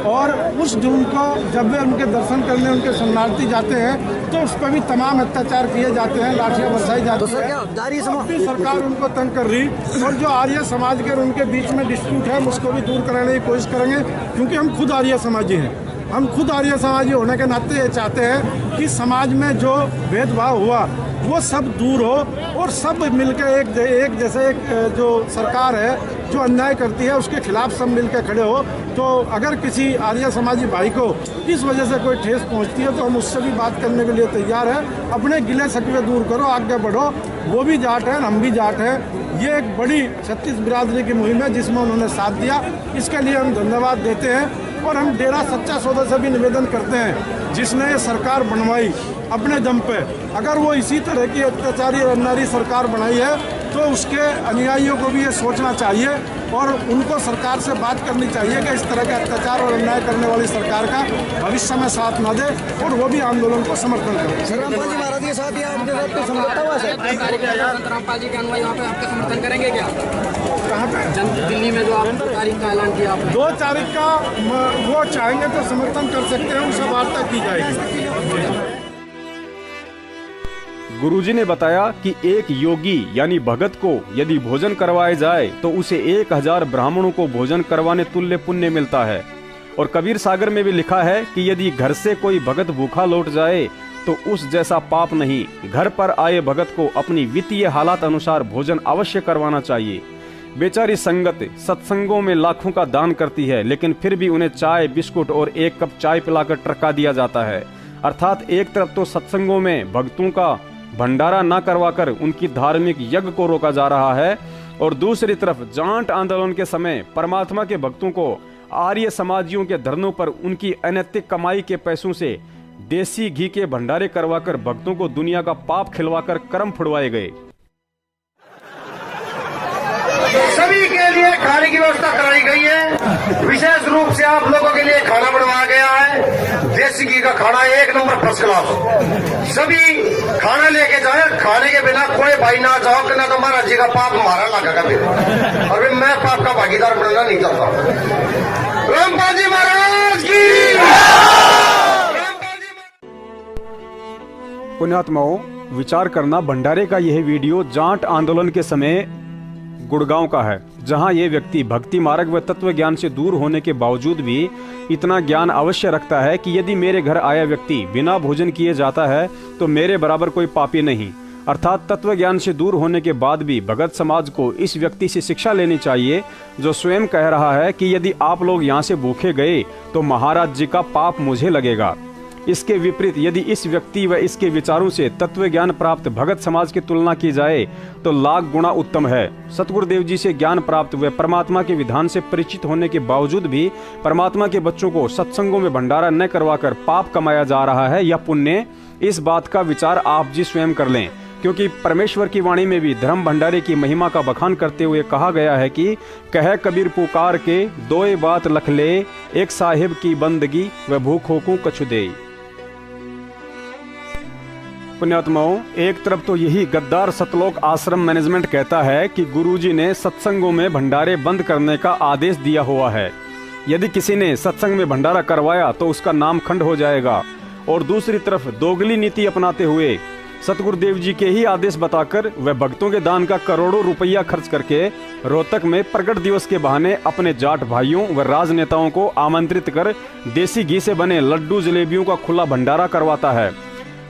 और उस जुल्म को जब वे उनके दर्शन करने उनके शरणार्थी जाते हैं तो उस पर भी तमाम अत्याचार किए जाते हैं, लाठियाँ बरसाई जाती है। अपनी सरकार उनको तंग कर रही, और जो आर्य समाज के और उनके बीच में डिस्प्यूट है उसको भी दूर कराने की कोशिश करेंगे, क्योंकि हम खुद आर्य समाजी हैं। हम खुद आर्य समाजी होने के नाते ये चाहते हैं कि समाज में जो भेदभाव हुआ वो सब दूर हो और सब मिलकर एक जैसे एक जो सरकार है जो अन्याय करती है उसके खिलाफ सब मिलकर खड़े हो। तो अगर किसी आर्य समाजी भाई को इस वजह से कोई ठेस पहुंचती है तो हम उससे भी बात करने के लिए तैयार है। अपने गिले शकवे दूर करो, आगे बढ़ो। वो भी जाट है, हम भी जाट हैं। ये एक बड़ी 36 बिरादरी की मुहिम है जिसमें उन्होंने साथ दिया, इसके लिए हम धन्यवाद देते हैं। और हम डेरा सच्चा सौदा से भी निवेदन करते हैं, जिसने ये सरकार बनवाई अपने दम पे, अगर वो इसी तरह की अत्याचारी और अन्यायी सरकार बनाई है तो उसके अनुयायियों को भी ये सोचना चाहिए और उनको सरकार से बात करनी चाहिए कि इस तरह के अत्याचार और अन्याय करने वाली सरकार का भविष्य में साथ न दे और वो भी आंदोलन को समर्थन करें। रामपाल जी महाराज के साथ या आपके साथ समझौता हुआ सर? रामपाल जी के अनुयायी वहाँ पे आपका समर्थन करेंगे क्या? कहाँ पे? दिल्ली में जो आपने तारीख का ऐलान किया आपने? 2 तारीख का वो चाहेंगे तो समर्थन कर सकते हैं, उनसे वार्ता की जाएगी। गुरुजी ने बताया कि एक योगी यानी भगत को यदि भोजन करवाया जाए तो उसे 1000 ब्राह्मणों को भोजन करवाने तुल्य पुण्य मिलता है। और कबीर सागर में भी लिखा है कि यदि घर से कोई भगत भूखा लौट जाए तो उस जैसा पाप नहीं। घर पर आए भगत को अपनी वित्तीय हालात अनुसार भोजन अवश्य करवाना चाहिए। बेचारी संगत सत्संगों में लाखों का दान करती है, लेकिन फिर भी उन्हें चाय, बिस्कुट और 1 कप चाय पिलाकर ट्रका दिया जाता है। अर्थात एक तरफ तो सत्संगों में भक्तों का भंडारा न करवाकर उनकी धार्मिक यज्ञ को रोका जा रहा है, और दूसरी तरफ जाट आंदोलन के समय परमात्मा के भक्तों को आर्य समाजियों के धरनों पर उनकी अनैतिक कमाई के पैसों से देसी घी के भंडारे करवाकर भक्तों को दुनिया का पाप खिलवाकर कर्म फुड़वाए गए। सभी के लिए खाने की व्यवस्था कराई गई है। विशेष रूप से आप लोगों के लिए खाना बनवाया गया है। देसी घी का खाना 1 नंबर फर्स्ट क्लास। सभी खाना लेके जाए, खाने के बिना कोई भाई ना जाओ कि ना तो महाराज जी का पाप हमारा लगा कर और मैं पाप का भागीदार बनना नहीं चाहता। रामपाल जी महाराज की। पुण्यात्माओं, विचार करना, भंडारे का यह वीडियो जाट आंदोलन के समय गुड़गांव का है, जहां ये व्यक्ति भक्ति मार्ग व तत्व ज्ञान से दूर होने के बावजूद भी इतना ज्ञान अवश्य रखता है कि यदि मेरे घर आया व्यक्ति बिना भोजन किए जाता है तो मेरे बराबर कोई पापी नहीं। अर्थात तत्व ज्ञान से दूर होने के बाद भी भगत समाज को इस व्यक्ति से शिक्षा लेनी चाहिए, जो स्वयं कह रहा है कि यदि आप लोग यहाँ से भूखे गए तो महाराज जी का पाप मुझे लगेगा। इसके विपरीत यदि इस व्यक्ति व इसके विचारों से तत्व ज्ञान प्राप्त भगत समाज की तुलना की जाए तो लाख गुना उत्तम है। सतगुरुदेव जी से ज्ञान प्राप्त व परमात्मा के विधान से परिचित होने के बावजूद भी परमात्मा के बच्चों को सत्संगों में भंडारा न करवाकर पाप कमाया जा रहा है या पुण्य, इस बात का विचार आप जी स्वयं कर लें। क्योंकि परमेश्वर की वाणी में भी धर्म भंडारे की महिमा का बखान करते हुए कहा गया है कि कह कबीर पुकार के 2 बात लख ले, एक साहिब की बंदगी व भूखों को कछु दे। पुण्यात्माओं, एक तरफ तो यही गद्दार सतलोक आश्रम मैनेजमेंट कहता है कि गुरुजी ने सत्संगों में भंडारे बंद करने का आदेश दिया हुआ है। यदि किसी ने सत्संग में भंडारा करवाया तो उसका नाम खंड हो जाएगा। और दूसरी तरफ दोगली नीति अपनाते हुए सतगुरुदेव जी के ही आदेश बताकर वह भक्तों के दान का करोड़ों रुपया खर्च करके रोहतक में प्रगट दिवस के बहाने अपने जाट भाइयों व राजनेताओं को आमंत्रित कर देसी घी से बने लड्डू जलेबियों का खुला भंडारा करवाता है।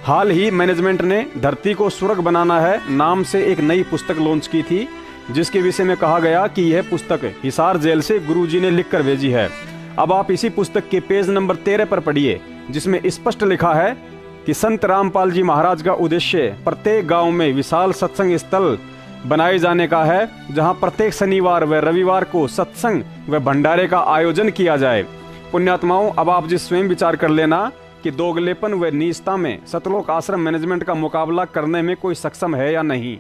हाल ही मैनेजमेंट ने धरती को स्वर्ग बनाना है नाम से एक नई पुस्तक लॉन्च की थी, जिसके विषय में कहा गया कि यह पुस्तक हिसार जेल से गुरुजी ने लिखकर भेजी है। अब आप इसी पुस्तक के पेज नंबर 13 पर पढ़िए, जिसमें स्पष्ट लिखा है कि संत रामपाल जी महाराज का उद्देश्य प्रत्येक गांव में विशाल सत्संग स्थल बनाए जाने का है, जहां प्रत्येक शनिवार व रविवार को सत्संग व भंडारे का आयोजन किया जाए। पुण्यात्माओं, अब आप जी स्वयं विचार कर लेना कि दोगलेपन व नीचता में सतलोक आश्रम मैनेजमेंट का मुकाबला करने में कोई सक्षम है या नहीं।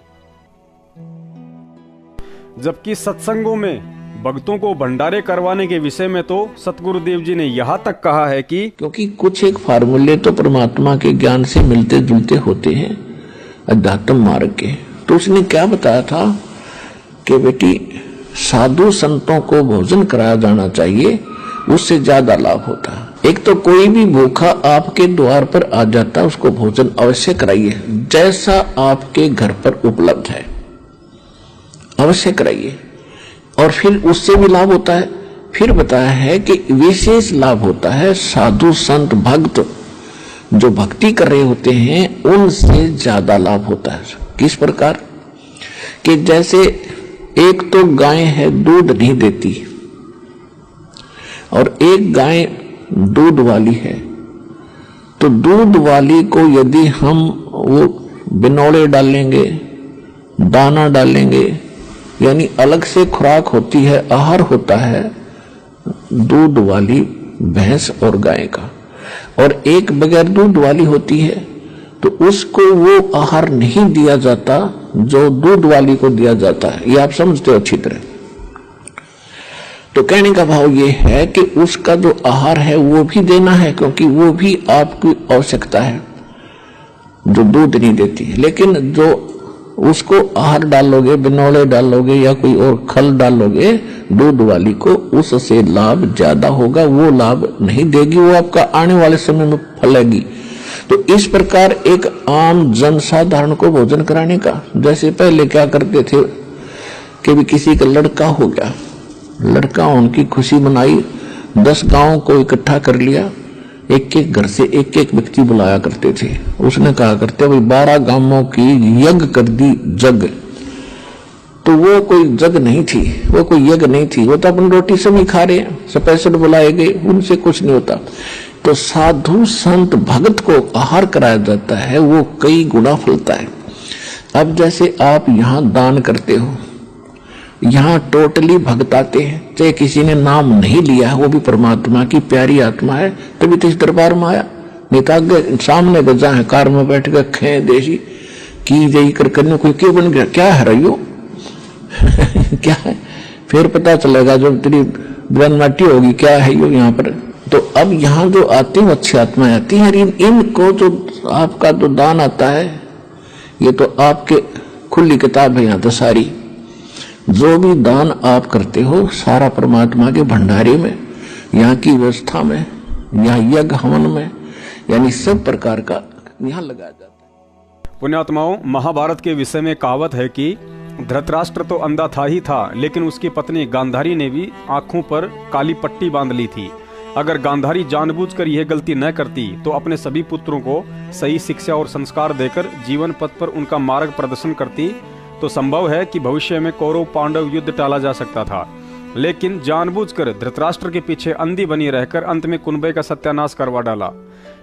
जबकि सत्संगों में भक्तों को भंडारे करवाने के विषय में तो सतगुरुदेव जी ने यहाँ तक कहा है कि क्योंकि कुछ एक फार्मूले तो परमात्मा के ज्ञान से मिलते जुलते होते हैं अध्यात्म मार्ग के। तो उसने क्या बताया था कि बेटी साधु संतों को भोजन कराया जाना चाहिए, उससे ज्यादा लाभ होता है। एक तो कोई भी भूखा आपके द्वार पर आ जाता, उसको भोजन अवश्य कराइए, जैसा आपके घर पर उपलब्ध है अवश्य कराइए। और फिर उससे भी लाभ होता है। फिर बताया है कि विशेष लाभ होता है साधु संत भक्त जो भक्ति कर रहे होते हैं उनसे ज्यादा लाभ होता है। किस प्रकार कि जैसे एक तो गाय है दूध नहीं देती और एक गाय दूध वाली है, तो दूध वाली को यदि हम वो बिनौले डालेंगे, दाना डालेंगे, यानी अलग से खुराक होती है, आहार होता है दूध वाली भैंस और गाय का, और एक बगैर दूध वाली होती है, तो उसको वो आहार नहीं दिया जाता जो दूध वाली को दिया जाता है। ये आप समझते हो अच्छी तरह। तो कहने का भाव ये है कि उसका जो आहार है वो भी देना है, क्योंकि वो भी आपकी आवश्यकता है जो दूध नहीं देती है। लेकिन जो उसको आहार डालोगे, बिनौले डालोगे या कोई और खल डालोगे दूध वाली को, उससे लाभ ज्यादा होगा, वो लाभ नहीं देगी, वो आपका आने वाले समय में फलेगी। तो इस प्रकार एक आम जनसाधारण को भोजन कराने का, जैसे पहले क्या करते थे कि भी किसी का लड़का हो गया, लड़का उनकी खुशी मनाई, 10 गांव को इकट्ठा कर लिया, एक एक घर से एक एक व्यक्ति बुलाया करते थे। उसने कहा करते भाई 12 गांवों की यज्ञ कर दी जग, तो वो कोई जग नहीं थी, वो कोई यज्ञ नहीं थी, वो तो अपन रोटी सभी खा रहे हैं, स्पेशल बुलाए गए, उनसे कुछ नहीं होता। तो साधु संत भगत को आहार कराया जाता है, वो कई गुना फलता है। अब जैसे आप यहाँ दान करते हो, यहाँ टोटली भक्त आते हैं, चाहे किसी ने नाम नहीं लिया है, वो भी परमात्मा की प्यारी आत्मा है, तभी तो इस दरबार में आया। नहीं तो आगे सामने गजा है, कार में बैठ कर खे देशी की जई कर करने कोई क्यों बन गया, क्या है रही क्या है, फिर पता चलेगा जब तेरी ब्रन माटी होगी क्या है यो यहाँ पर। तो अब यहाँ जो आती हैं अच्छी आत्माएं आती हैं, इनको जो आपका जो दान आता है, ये तो आपके खुली किताब है यहाँ तो सारी, जो भी दान आप करते हो सारा परमात्मा के भंडारे में, यहाँ की व्यवस्था में, यहाँ यज्ञ हवन में, यानी सब प्रकार का यहाँ लगाया जाता है। पुण्यात्माओं, महाभारत के विषय में कहावत है कि धृतराष्ट्र तो अंधा था ही था, लेकिन उसकी पत्नी गांधारी ने भी आंखों पर काली पट्टी बांध ली थी। अगर गांधारी जानबूझकर यह गलती न करती तो अपने सभी पुत्रों को सही शिक्षा और संस्कार देकर जीवन पथ पर उनका मार्ग प्रदर्शन करती, तो संभव है कि भविष्य में कौरव पांडव युद्ध टाला जा सकता था। लेकिन जानबूझकर धृतराष्ट्र के पीछे अंधी बनी रहकर अंत में कुनबे का सत्यानाश करवा डाला।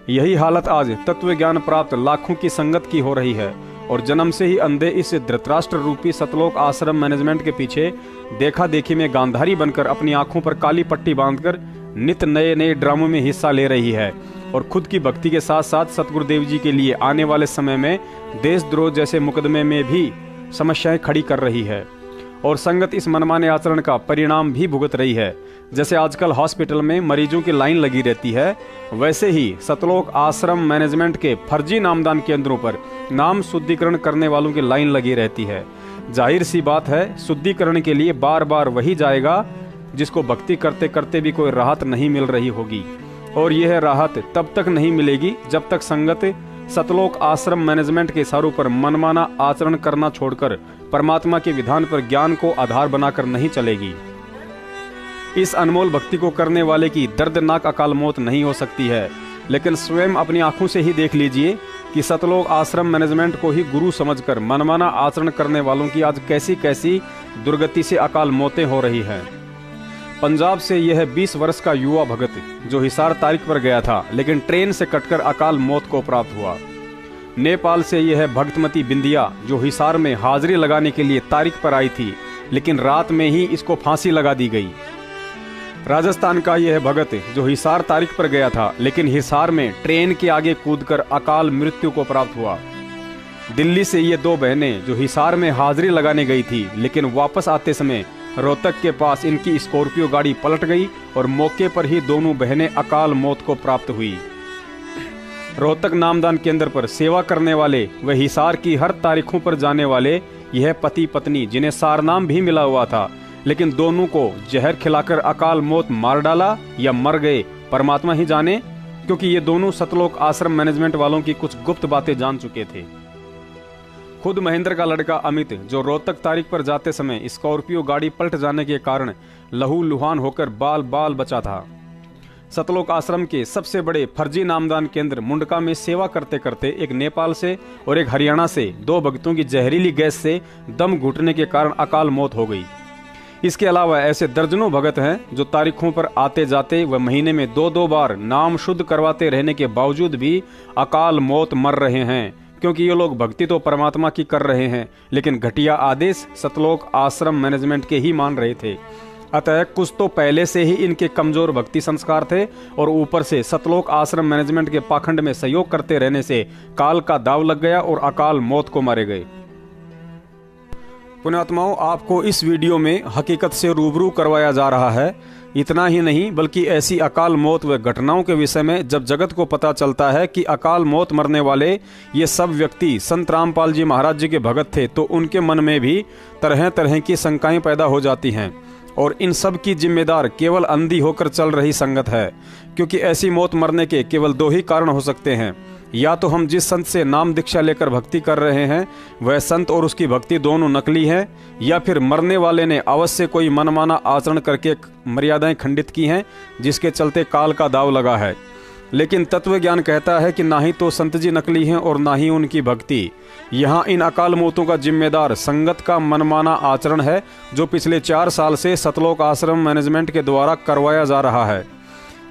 यही हालत आज तत्व ज्ञान प्राप्त लाखों की संगत की हो रही है, और जन्म से ही अंधे इस धृतराष्ट्र रूपी सतलोक आश्रम मैनेजमेंट के पीछे देखा देखी में गांधारी बनकर अपनी आंखों पर काली पट्टी बांधकर नित नए नए ड्रामों में हिस्सा ले रही है, और खुद की भक्ति के साथ साथ सतगुरुदेव जी के लिए आने वाले समय में देशद्रोह जैसे मुकदमे में भी समस्याएं खड़ी कर रही है। और संगत इस मनमाने आचरण का परिणाम भी भुगत रही है। जैसे आजकल हॉस्पिटल में मरीजों की लाइन लगी रहती है, वैसे ही सतलोक आश्रम मैनेजमेंट के फर्जी नामदान केंद्रों पर नाम शुद्धिकरण करने वालों की लाइन लगी रहती है। जाहिर सी बात है, शुद्धिकरण के लिए बार बार वही जाएगा जिसको भक्ति करते करते भी कोई राहत नहीं मिल रही होगी। और यह राहत तब तक नहीं मिलेगी जब तक संगत सतलोक आश्रम मैनेजमेंट के इशारों पर मनमाना आचरण करना छोड़कर परमात्मा के विधान पर ज्ञान को आधार बनाकर नहीं चलेगी। इस अनमोल भक्ति को करने वाले की दर्दनाक अकाल मौत नहीं हो सकती है, लेकिन स्वयं अपनी आंखों से ही देख लीजिए कि सतलोक आश्रम मैनेजमेंट को ही गुरु समझकर मनमाना आचरण करने वालों की आज कैसी कैसी दुर्गति से अकाल मौतें हो रही हैं। पंजाब से यह 20 वर्ष का युवा भगत जो हिसार तारीख पर गया था, लेकिन ट्रेन से कटकर अकाल मौत को प्राप्त हुआ। नेपाल से यह भक्तमती बिंदिया जो हिसार में हाजिरी लगाने के लिए तारीख पर आई थी, लेकिन रात में ही इसको फांसी लगा दी गई। राजस्थान का यह भगत जो हिसार तारीख पर गया था, लेकिन हिसार में ट्रेन के आगे कूदकर अकाल मृत्यु को प्राप्त हुआ। दिल्ली से ये 2 बहनें जो हिसार में हाजिरी लगाने गई थी, लेकिन वापस आते समय रोहतक के पास इनकी स्कॉर्पियो गाड़ी पलट गई और मौके पर ही दोनों बहनें अकाल मौत को प्राप्त हुई। रोहतक नामदान केंद्र पर सेवा करने वाले व हिसार की हर तारीखों पर जाने वाले यह पति पत्नी, जिन्हें सारनाम भी मिला हुआ था, लेकिन दोनों को जहर खिलाकर अकाल मौत मार डाला या मर गए, परमात्मा ही जाने, क्योंकि ये दोनों सतलोक आश्रम मैनेजमेंट वालों की कुछ गुप्त बातें जान चुके थे। खुद महेंद्र का लड़का अमित जो रोहतक तारीख पर जाते समय स्कॉर्पियो गाड़ी पलट जाने के कारण लहू लुहान होकर बाल बाल बचा था। सतलोक आश्रम के सबसे बड़े फर्जी नामदान केंद्र मुंडका में सेवा करते करते एक नेपाल से और एक हरियाणा से 2 भक्तों की जहरीली गैस से दम घुटने के कारण अकाल मौत हो गई। इसके अलावा ऐसे दर्जनों भगत हैं जो तारीखों पर आते जाते व महीने में 2-2 बार नाम शुद्ध करवाते रहने के बावजूद भी अकाल मौत मर रहे हैं, क्योंकि ये लोग भक्ति तो परमात्मा की कर रहे हैं, लेकिन घटिया आदेश सतलोक आश्रम मैनेजमेंट के ही मान रहे थे। अतः कुछ तो पहले से ही इनके कमजोर भक्ति संस्कार थे, और ऊपर से सतलोक आश्रम मैनेजमेंट के पाखंड में सहयोग करते रहने से काल का दाव लग गया और अकाल मौत को मारे गए। पुण्यात्माओं, आपको इस वीडियो में हकीकत से रूबरू करवाया जा रहा है। इतना ही नहीं, बल्कि ऐसी अकाल मौत व घटनाओं के विषय में जब जगत को पता चलता है कि अकाल मौत मरने वाले ये सब व्यक्ति संत रामपाल जी महाराज जी के भगत थे, तो उनके मन में भी तरह तरह की शंकाएं पैदा हो जाती हैं। और इन सब की जिम्मेदार केवल अंधी होकर चल रही संगत है, क्योंकि ऐसी मौत मरने के केवल 2 ही कारण हो सकते हैं। या तो हम जिस संत से नाम दीक्षा लेकर भक्ति कर रहे हैं वह संत और उसकी भक्ति दोनों नकली है, या फिर मरने वाले ने अवश्य कोई मनमाना आचरण करके मर्यादाएं खंडित की हैं, जिसके चलते काल का दाव लगा है। लेकिन तत्व ज्ञान कहता है कि ना ही तो संत जी नकली हैं और ना ही उनकी भक्ति। यहाँ इन अकाल मौतों का जिम्मेदार संगत का मनमाना आचरण है, जो पिछले 4 साल से सतलोक आश्रम मैनेजमेंट के द्वारा करवाया जा रहा है।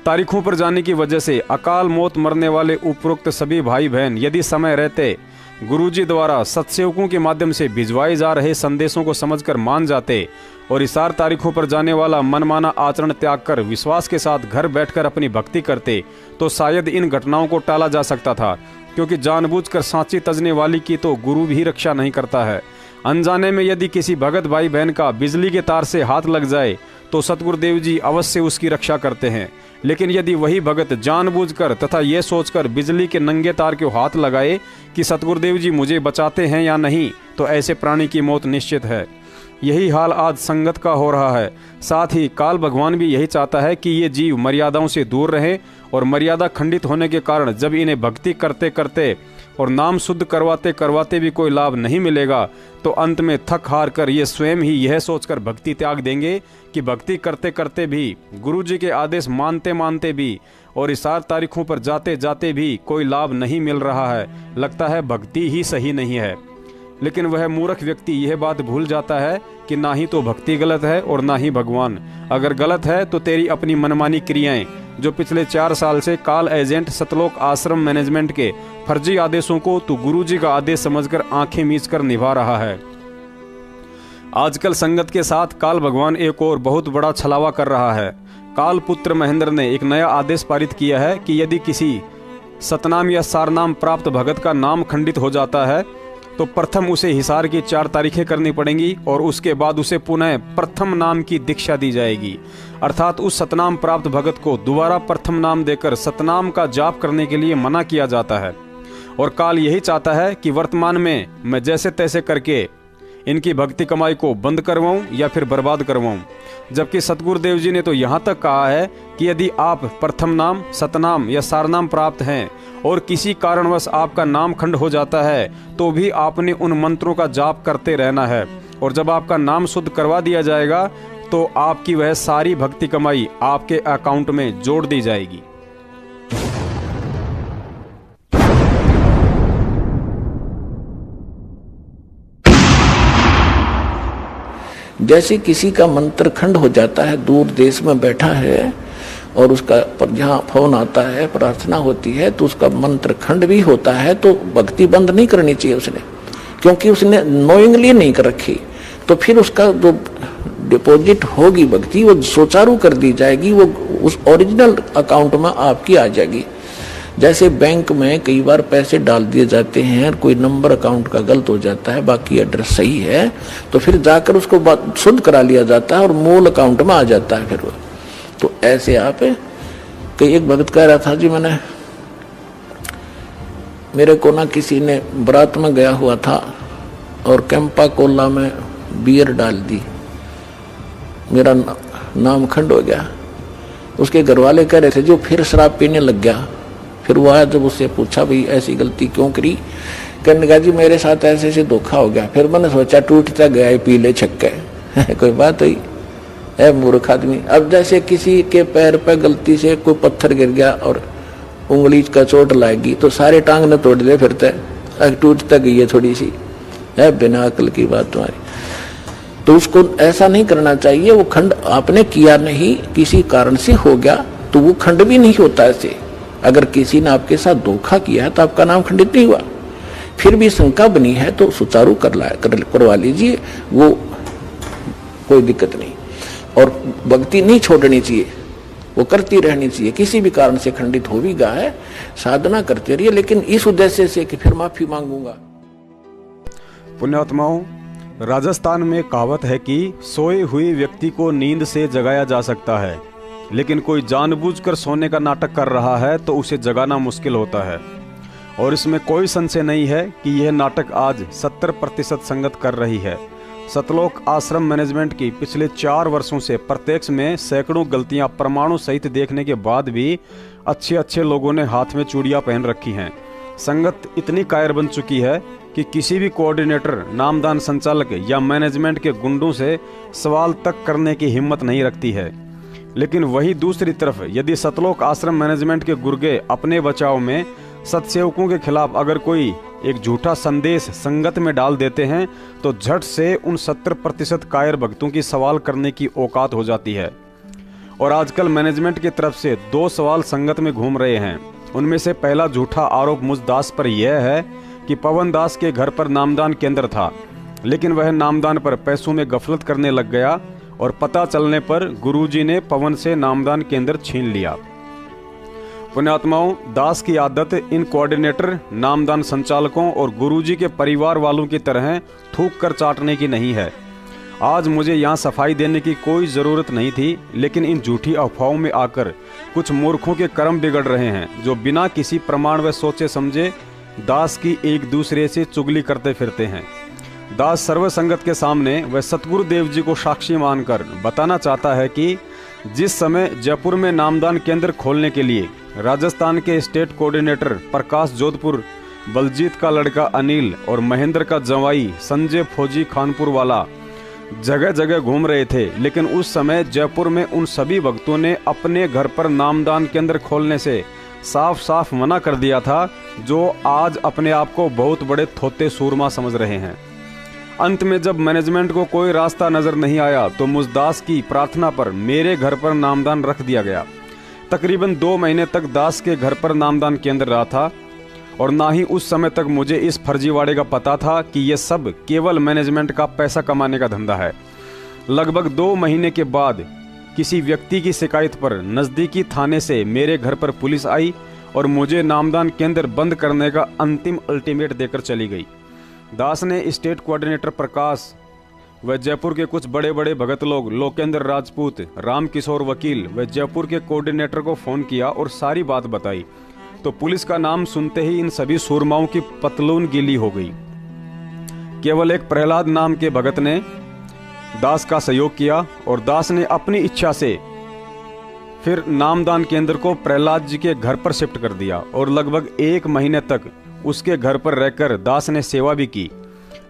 तारीखों पर जाने की वजह से अकाल मौत मरने वाले उपरोक्त सभी भाई बहन यदि समय रहते गुरुजी द्वारा सत्सेवकों के माध्यम से भिजवाए जा रहे संदेशों को समझकर मान जाते और इशार तारीखों पर जाने वाला मनमाना आचरण त्याग कर विश्वास के साथ घर बैठकर अपनी भक्ति करते, तो शायद इन घटनाओं को टाला जा सकता था। क्योंकि जानबूझकर सांची तजने वाली की तो गुरु भी रक्षा नहीं करता है। अनजाने में यदि किसी भगत भाई बहन का बिजली के तार से हाथ लग जाए तो सतगुरुदेव जी अवश्य उसकी रक्षा करते हैं। लेकिन यदि वही भगत जानबूझकर तथा ये सोचकर बिजली के नंगे तार को हाथ लगाए कि सतगुरुदेव जी मुझे बचाते हैं या नहीं, तो ऐसे प्राणी की मौत निश्चित है। यही हाल आज संगत का हो रहा है। साथ ही काल भगवान भी यही चाहता है कि ये जीव मर्यादाओं से दूर रहें, और मर्यादा खंडित होने के कारण जब इन्हें भक्ति करते करते और नाम शुद्ध करवाते करवाते भी कोई लाभ नहीं मिलेगा, तो अंत में थक हार कर ये स्वयं ही यह सोचकर भक्ति त्याग देंगे कि भक्ति करते करते भी, गुरु जी के आदेश मानते मानते भी और इशार तारीखों पर जाते जाते भी कोई लाभ नहीं मिल रहा है, लगता है भक्ति ही सही नहीं है। लेकिन वह मूर्ख व्यक्ति यह बात भूल जाता है कि ना ही तो भक्ति गलत है और ना ही भगवान। अगर गलत है तो तेरी अपनी मनमानी क्रियाएं, जो पिछले 4 साल से काल एजेंट सतलोक आश्रम मैनेजमेंट के फर्जी आदेशों को तू गुरुजी का आदेश समझकर आंखें मीचकर निभा रहा है। आजकल संगत के साथ काल भगवान एक और बहुत बड़ा छलावा कर रहा है। काल पुत्र महेंद्र ने एक नया आदेश पारित किया है कि यदि किसी सतनाम या सारनाम प्राप्त भगत का नाम खंडित हो जाता है तो प्रथम उसे हिसार की 4 तारीखें करनी पड़ेंगी और उसके बाद उसे पुनः प्रथम नाम की दीक्षा दी जाएगी। अर्थात उस सतनाम प्राप्त भगत को दोबारा प्रथम नाम देकर सतनाम का जाप करने के लिए मना किया जाता है। और काल यही चाहता है कि वर्तमान में मैं जैसे तैसे करके इनकी भक्ति कमाई को बंद करवाऊं या फिर बर्बाद करवाऊं। जबकि सतगुरुदेव जी ने तो यहाँ तक कहा है कि यदि आप प्रथम नाम, सतनाम या सारनाम प्राप्त हैं और किसी कारणवश आपका नाम खंड हो जाता है तो भी आपने उन मंत्रों का जाप करते रहना है। और जब आपका नाम शुद्ध करवा दिया जाएगा तो आपकी वह सारी भक्ति कमाई आपके अकाउंट में जोड़ दी जाएगी। जैसे किसी का मंत्र खंड हो जाता है, दूर देश में बैठा है और उसका पर जहाँ फोन आता है, प्रार्थना होती है तो उसका मंत्र खंड भी होता है, तो भक्ति बंद नहीं करनी चाहिए उसने, क्योंकि उसने नोइंगली नहीं कर रखी। तो फिर उसका जो डिपॉजिट होगी भक्ति वो सुचारू कर दी जाएगी, वो उस ओरिजिनल अकाउंट में आपकी आ जाएगी। जैसे बैंक में कई बार पैसे डाल दिए जाते हैं, कोई नंबर अकाउंट का गलत हो जाता है, बाकी एड्रेस सही है, तो फिर जाकर उसको शुद्ध करा लिया जाता है और मूल अकाउंट में आ जाता है फिर वो। तो ऐसे आप कई एक भगत कह रहा था जी, मेरे को ना किसी ने बारात में गया हुआ था और कैंपा कोला में बियर डाल दी, मेरा नाम खंड हो गया। उसके घर वाले कह रहे थे जो फिर शराब पीने लग गया। फिर वो आया, जब उससे पूछा भाई ऐसी गलती क्यों करी, कहने लगा जी मेरे साथ ऐसे ऐसे धोखा हो गया। फिर मैंने सोचा टूटता गया है पीले छक्के कोई बात हुई है मूर्ख आदमी। अब जैसे किसी के पैर पे गलती से कोई पत्थर गिर गया और उंगली का चोट लाएगी तो सारे टांग न तोड़ दे, फिर टूटता गई है थोड़ी सी, है बिना अकल की बात तुम्हारी। तो उसको ऐसा नहीं करना चाहिए। वो खंड आपने किया नहीं, किसी कारण से हो गया तो वो खंड भी नहीं होता ऐसे। अगर किसी ने आपके साथ धोखा किया है तो आपका नाम खंडित नहीं हुआ, फिर भी शंका बनी है तो सुचारू करवा लीजिए, वो कोई दिक्कत नहीं। और भक्ति नहीं छोड़नी चाहिए, वो करती रहनी चाहिए। किसी भी कारण से खंडित हो भी गया है, साधना करते रहिए, लेकिन इस उद्देश्य से कि फिर माफी मांगूंगा। पुण्यात्माओं, राजस्थान में कहावत है कि सोए हुए व्यक्ति को नींद से जगाया जा सकता है, लेकिन कोई जानबूझकर सोने का नाटक कर रहा है तो उसे जगाना मुश्किल होता है। और इसमें कोई संशय नहीं है कि यह नाटक आज 70% संगत कर रही है। सतलोक आश्रम मैनेजमेंट की पिछले 4 वर्षों से प्रत्यक्ष में सैकड़ों गलतियां प्रमाणों सहित देखने के बाद भी अच्छे लोगों ने हाथ में चूड़ियां पहन रखी हैं। संगत इतनी कायर बन चुकी है कि किसी भी कोऑर्डिनेटर, नामदान संचालक या मैनेजमेंट के गुंडों से सवाल तक करने की हिम्मत नहीं रखती है। लेकिन वही दूसरी तरफ यदि सतलोक आश्रम मैनेजमेंट के गुर्गे अपने बचाव में सत्सेवकों के खिलाफ अगर कोई एक झूठा संदेश संगत में डाल देते हैं तो झट से उन 70% कायर भक्तों की सवाल करने की औकात हो जाती है। और आजकल मैनेजमेंट की तरफ से 2 सवाल संगत में घूम रहे हैं। उनमें से पहला झूठा आरोप मुझ दास पर यह है कि पवन दास के घर पर नामदान केंद्र था, लेकिन वह नामदान पर पैसों में गफलत करने लग गया और पता चलने पर गुरुजी ने पवन से नामदान केंद्र छीन लिया। पुण्यात्माओं, दास की आदत इन कोऑर्डिनेटर, नामदान संचालकों और गुरुजी के परिवार वालों की तरह थूक कर चाटने की नहीं है। आज मुझे यहाँ सफाई देने की कोई ज़रूरत नहीं थी, लेकिन इन झूठी अफवाहों में आकर कुछ मूर्खों के कर्म बिगड़ रहे हैं, जो बिना किसी प्रमाण व सोचे समझे दास की एक दूसरे से चुगली करते फिरते हैं। दास सर्व संगत के सामने वह सतगुरुदेव जी को साक्षी मानकर बताना चाहता है कि जिस समय जयपुर में नामदान केंद्र खोलने के लिए राजस्थान के स्टेट कोऑर्डिनेटर प्रकाश जोधपुर, बलजीत का लड़का अनिल और महेंद्र का जवाई संजय फौजी खानपुर वाला जगह जगह घूम रहे थे, लेकिन उस समय जयपुर में उन सभी भक्तों ने अपने घर पर नामदान केंद्र खोलने से साफ साफ मना कर दिया था, जो आज अपने आप को बहुत बड़े थोते सूरमा समझ रहे हैं। अंत में जब मैनेजमेंट को कोई रास्ता नजर नहीं आया तो मुझदास की प्रार्थना पर मेरे घर पर नामदान रख दिया गया। तकरीबन 2 महीने तक दास के घर पर नामदान केंद्र रहा था और ना ही उस समय तक मुझे इस फर्जीवाड़े का पता था कि यह सब केवल मैनेजमेंट का पैसा कमाने का धंधा है। लगभग 2 महीने के बाद किसी व्यक्ति की शिकायत पर नजदीकी थाने से मेरे घर पर पुलिस आई और मुझे नामदान केंद्र बंद करने का अंतिम अल्टीमेट देकर चली गई। दास ने स्टेट कोऑर्डिनेटर प्रकाश व जयपुर के कुछ बड़े बड़े भगत लोग लोकेंद्र राजपूत, राम किशोर वकील व जयपुर के कोऑर्डिनेटर को फोन किया और सारी बात बताई। तो पुलिस का नाम सुनते ही इन सभी सूरमाओं की पतलून गीली हो गई। केवल एक प्रहलाद नाम के भगत ने दास का सहयोग किया और दास ने अपनी इच्छा से फिर नामदान केंद्र को प्रहलाद जी के घर पर शिफ्ट कर दिया और लगभग 1 महीने तक उसके घर पर रहकर दास ने सेवा भी की।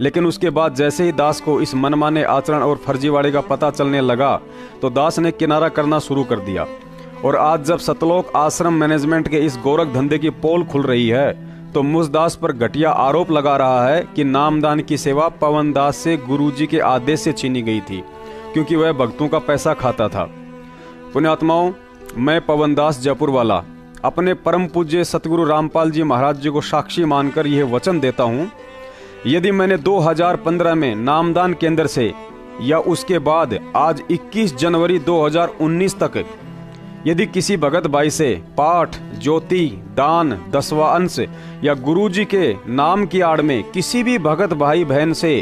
लेकिन उसके बाद जैसे ही दास को इस मनमाने आचरण और फर्जीवाड़े का पता चलने लगा तो दास ने किनारा करना शुरू कर दिया। और आज जब सतलोक आश्रम मैनेजमेंट के इस गोरख धंधे की पोल खुल रही है तो मुझ दास पर घटिया आरोप लगा रहा है कि नामदान की सेवा पवन दास से गुरुजी के आदेश से छीनी गई थी क्योंकि वह भक्तों का पैसा खाता था। पुण्यात्माओं, मैं पवन दास जयपुर वाला अपने परम पूज्य सतगुरु रामपाल जी महाराज जी को साक्षी मानकर यह वचन देता हूँ, यदि मैंने 2015 में नामदान केंद्र से या उसके बाद आज 21 जनवरी 2019 तक यदि किसी भगत भाई से पाठ, ज्योति, दान, 10वां अंश या गुरुजी के नाम की आड़ में किसी भी भगत भाई बहन से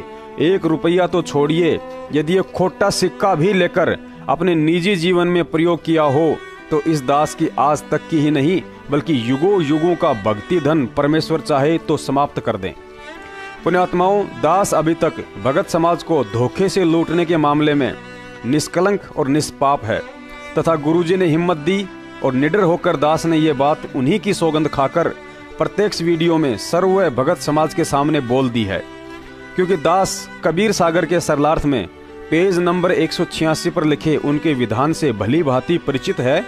1 रुपया तो छोड़िए, यदि एक खोटा सिक्का भी लेकर अपने निजी जीवन में प्रयोग किया हो तो इस दास की आज तक की ही नहीं बल्कि युगों युगों का भक्ति धन परमेश्वर चाहे तो समाप्त कर दें। पुण्यात्माओं, दास अभी तक भगत समाज को धोखे से लूटने के मामले में निष्कलंक और निष्पाप है तथा गुरुजी ने हिम्मत दी और निडर होकर दास ने ये बात उन्हीं की सौगंध खाकर प्रत्यक्ष वीडियो में सर्व भगत समाज के सामने बोल दी है। क्योंकि दास कबीर सागर के सरलार्थ में पेज नंबर 186 पर लिखे उनके विधान से भली भांति परिचित है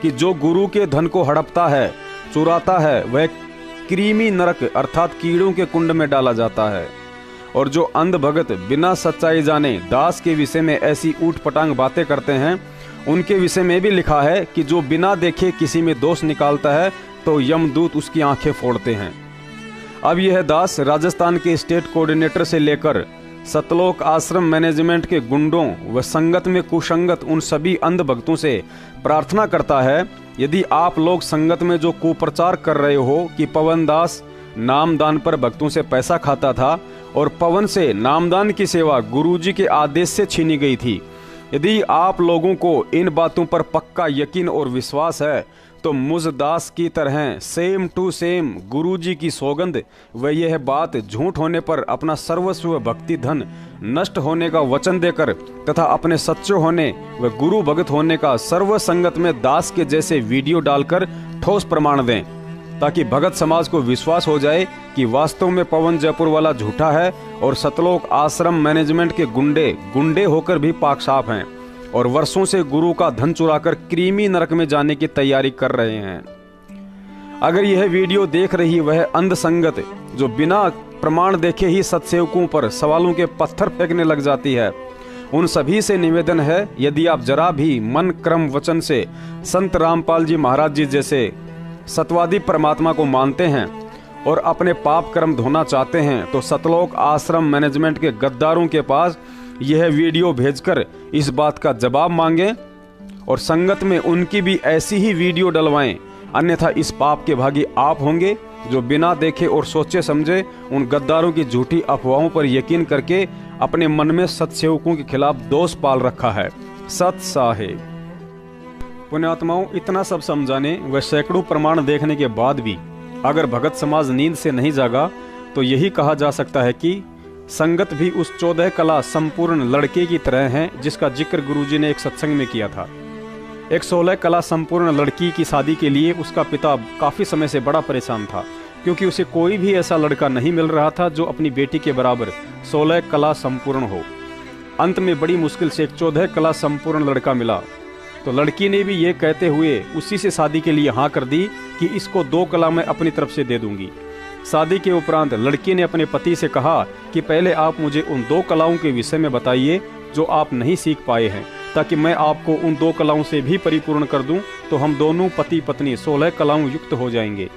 कि जो गुरु के धन को हड़पता है, चुराता है, वह कृमि नरक अर्थात कीड़ों के कुंड में डाला जाता है। और जो अंध भगत बिना सच्चाई जाने दास के विषय में ऐसी ऊट पटांग बातें करते हैं, उनके विषय में भी लिखा है कि जो बिना देखे किसी में दोष निकालता है तो यमदूत उसकी आंखें फोड़ते हैं। अब यह दास राजस्थान के स्टेट कोऑर्डिनेटर से लेकर सतलोक आश्रम मैनेजमेंट के गुंडों व संगत में कुसंगत उन सभी अंध भक्तों से प्रार्थना करता है, यदि आप लोग संगत में जो कुप्रचार कर रहे हो कि पवन दास नामदान पर भक्तों से पैसा खाता था और पवन से नामदान की सेवा गुरुजी के आदेश से छीनी गई थी, यदि आप लोगों को इन बातों पर पक्का यकीन और विश्वास है तो मुझ दास की तरह सेम टू सेम गुरुजी की सौगंध व यह बात झूठ होने पर अपना सर्वस्व भक्ति धन नष्ट होने का वचन देकर तथा अपने सच्चे होने व गुरु भगत होने का सर्व संगत में दास के जैसे वीडियो डालकर ठोस प्रमाण दें, ताकि भगत समाज को विश्वास हो जाए कि वास्तव में पवन जयपुर वाला झूठा है और सतलोक आश्रम मैनेजमेंट के गुंडे होकर भी पाक साफ हैं और वर्षों से गुरु का धन चुराकर कृमि नरक में जाने की तैयारी कर रहे हैं। अगर यह वीडियो देख रही वह अंध संगत जो बिना प्रमाण देखे ही सत्सेवकों पर सवालों के पत्थर फेंकने लग जाती है, उन सभी से निवेदन है, यदि आप जरा भी मन क्रम वचन से संत रामपाल जी महाराज जी जैसे सतवादी परमात्मा को मानते हैं और अपने पाप कर्म धोना चाहते हैं तो सतलोक आश्रम मैनेजमेंट के गद्दारों के पास यह वीडियो भेजकर इस बात का जवाब मांगें और संगत में उनकी भी ऐसी ही वीडियो डलवाएं, अन्यथा इस पाप के भागी आप होंगे जो बिना देखे और सोचे समझे उन गद्दारों की झूठी अफवाहों पर यकीन करके अपने मन में सत्सेवकों के खिलाफ दोष पाल रखा है। सत साहेब। पुण्यात्माओं, इतना सब समझाने व सैकड़ों प्रमाण देखने के बाद भी अगर भगत समाज नींद से नहीं जागा तो यही कहा जा सकता है कि संगत भी उस 14 कला संपूर्ण लड़के की तरह है जिसका जिक्र गुरुजी ने एक सत्संग में किया था। एक 16 कला संपूर्ण लड़की की शादी के लिए उसका पिता काफी समय से बड़ा परेशान था, क्योंकि उसे कोई भी ऐसा लड़का नहीं मिल रहा था जो अपनी बेटी के बराबर 16 कला संपूर्ण हो। अंत में बड़ी मुश्किल से एक 14 कला संपूर्ण लड़का मिला तो लड़की ने भी ये कहते हुए उसी से शादी के लिए हाँ कर दी कि इसको 2 कला मैं अपनी तरफ से दे दूंगी। शादी के उपरांत लड़की ने अपने पति से कहा कि पहले आप मुझे उन 2 कलाओं के विषय में बताइए जो आप नहीं सीख पाए हैं, ताकि मैं आपको उन 2 कलाओं से भी परिपूर्ण कर दूं, तो हम दोनों पति पत्नी 16 कलाओं युक्त हो जाएंगे।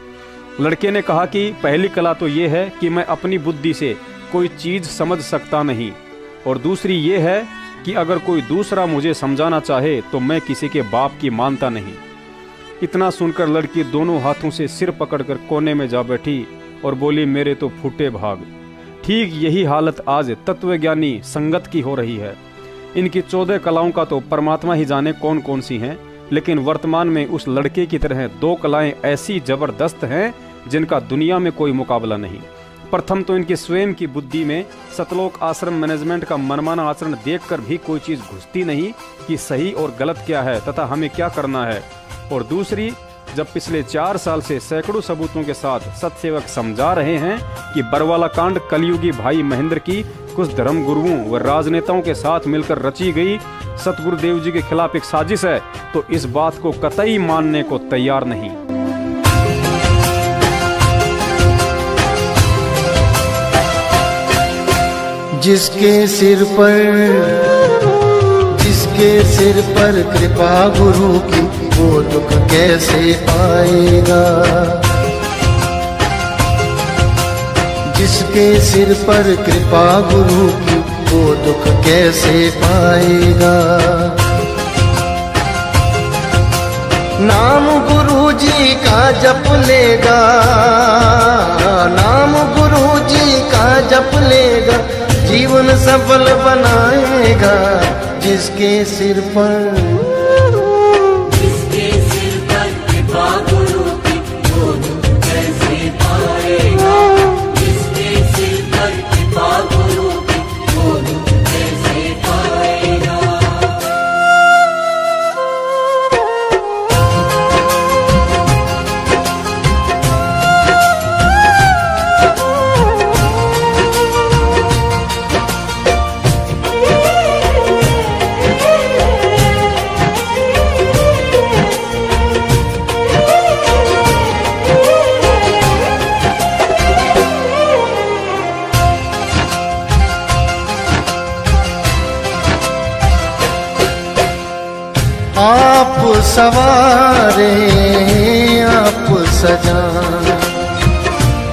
लड़के ने कहा कि पहली कला तो ये है कि मैं अपनी बुद्धि से कोई चीज समझ सकता नहीं, और दूसरी ये है कि अगर कोई दूसरा मुझे समझाना चाहे तो मैं किसी के बाप की मानता नहीं। इतना सुनकर लड़की दोनों हाथों से सिर पकड़कर कोने में जा बैठी और बोली, मेरे तो फूटे भाग। ठीक यही हालत आज तत्वज्ञानी संगत की हो रही है। इनकी 14 कलाओं का तो परमात्मा ही जाने कौन कौन सी हैं, लेकिन वर्तमान में उस लड़के की तरह 2 कलाएं ऐसी जबरदस्त हैं जिनका दुनिया में कोई मुकाबला नहीं। प्रथम तो इनकी स्वयं की बुद्धि में सतलोक आश्रम मैनेजमेंट का मनमाना आचरण देखकर भी कोई चीज घुसती नहीं कि सही और गलत क्या है तथा हमें क्या करना है। और दूसरी, जब पिछले 4 साल से सैकड़ों सबूतों के साथ सत्सेवक समझा रहे हैं कि बरवाला कांड कलयुगी भाई महेंद्र की कुछ धर्म गुरुओं व राजनेताओं के साथ मिलकर रची गई सतगुरुदेव जी के खिलाफ एक साजिश है, तो इस बात को कतई मानने को तैयार नहीं। जिसके सिर पर कृपा गुरु की, वो दुख कैसे पाएगा। जिसके सिर पर कृपा गुरु की, वो दुख कैसे पाएगा। नाम गुरु जी का जप लेगा, नाम गुरु जी का जप लेगा, जीवन सफल बनाएगा। जिसके सिर पर कृपा गुरु की, वो दुख कैसे पाएगा। जिसके सिर पर कृपा गुरु की, वो दुख कैसे पाएगा। आप सवारे आप सजाए,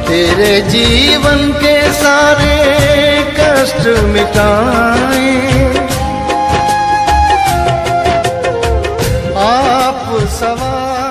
तेरे जीवन के सारे कष्ट मिटाए। आप सवारे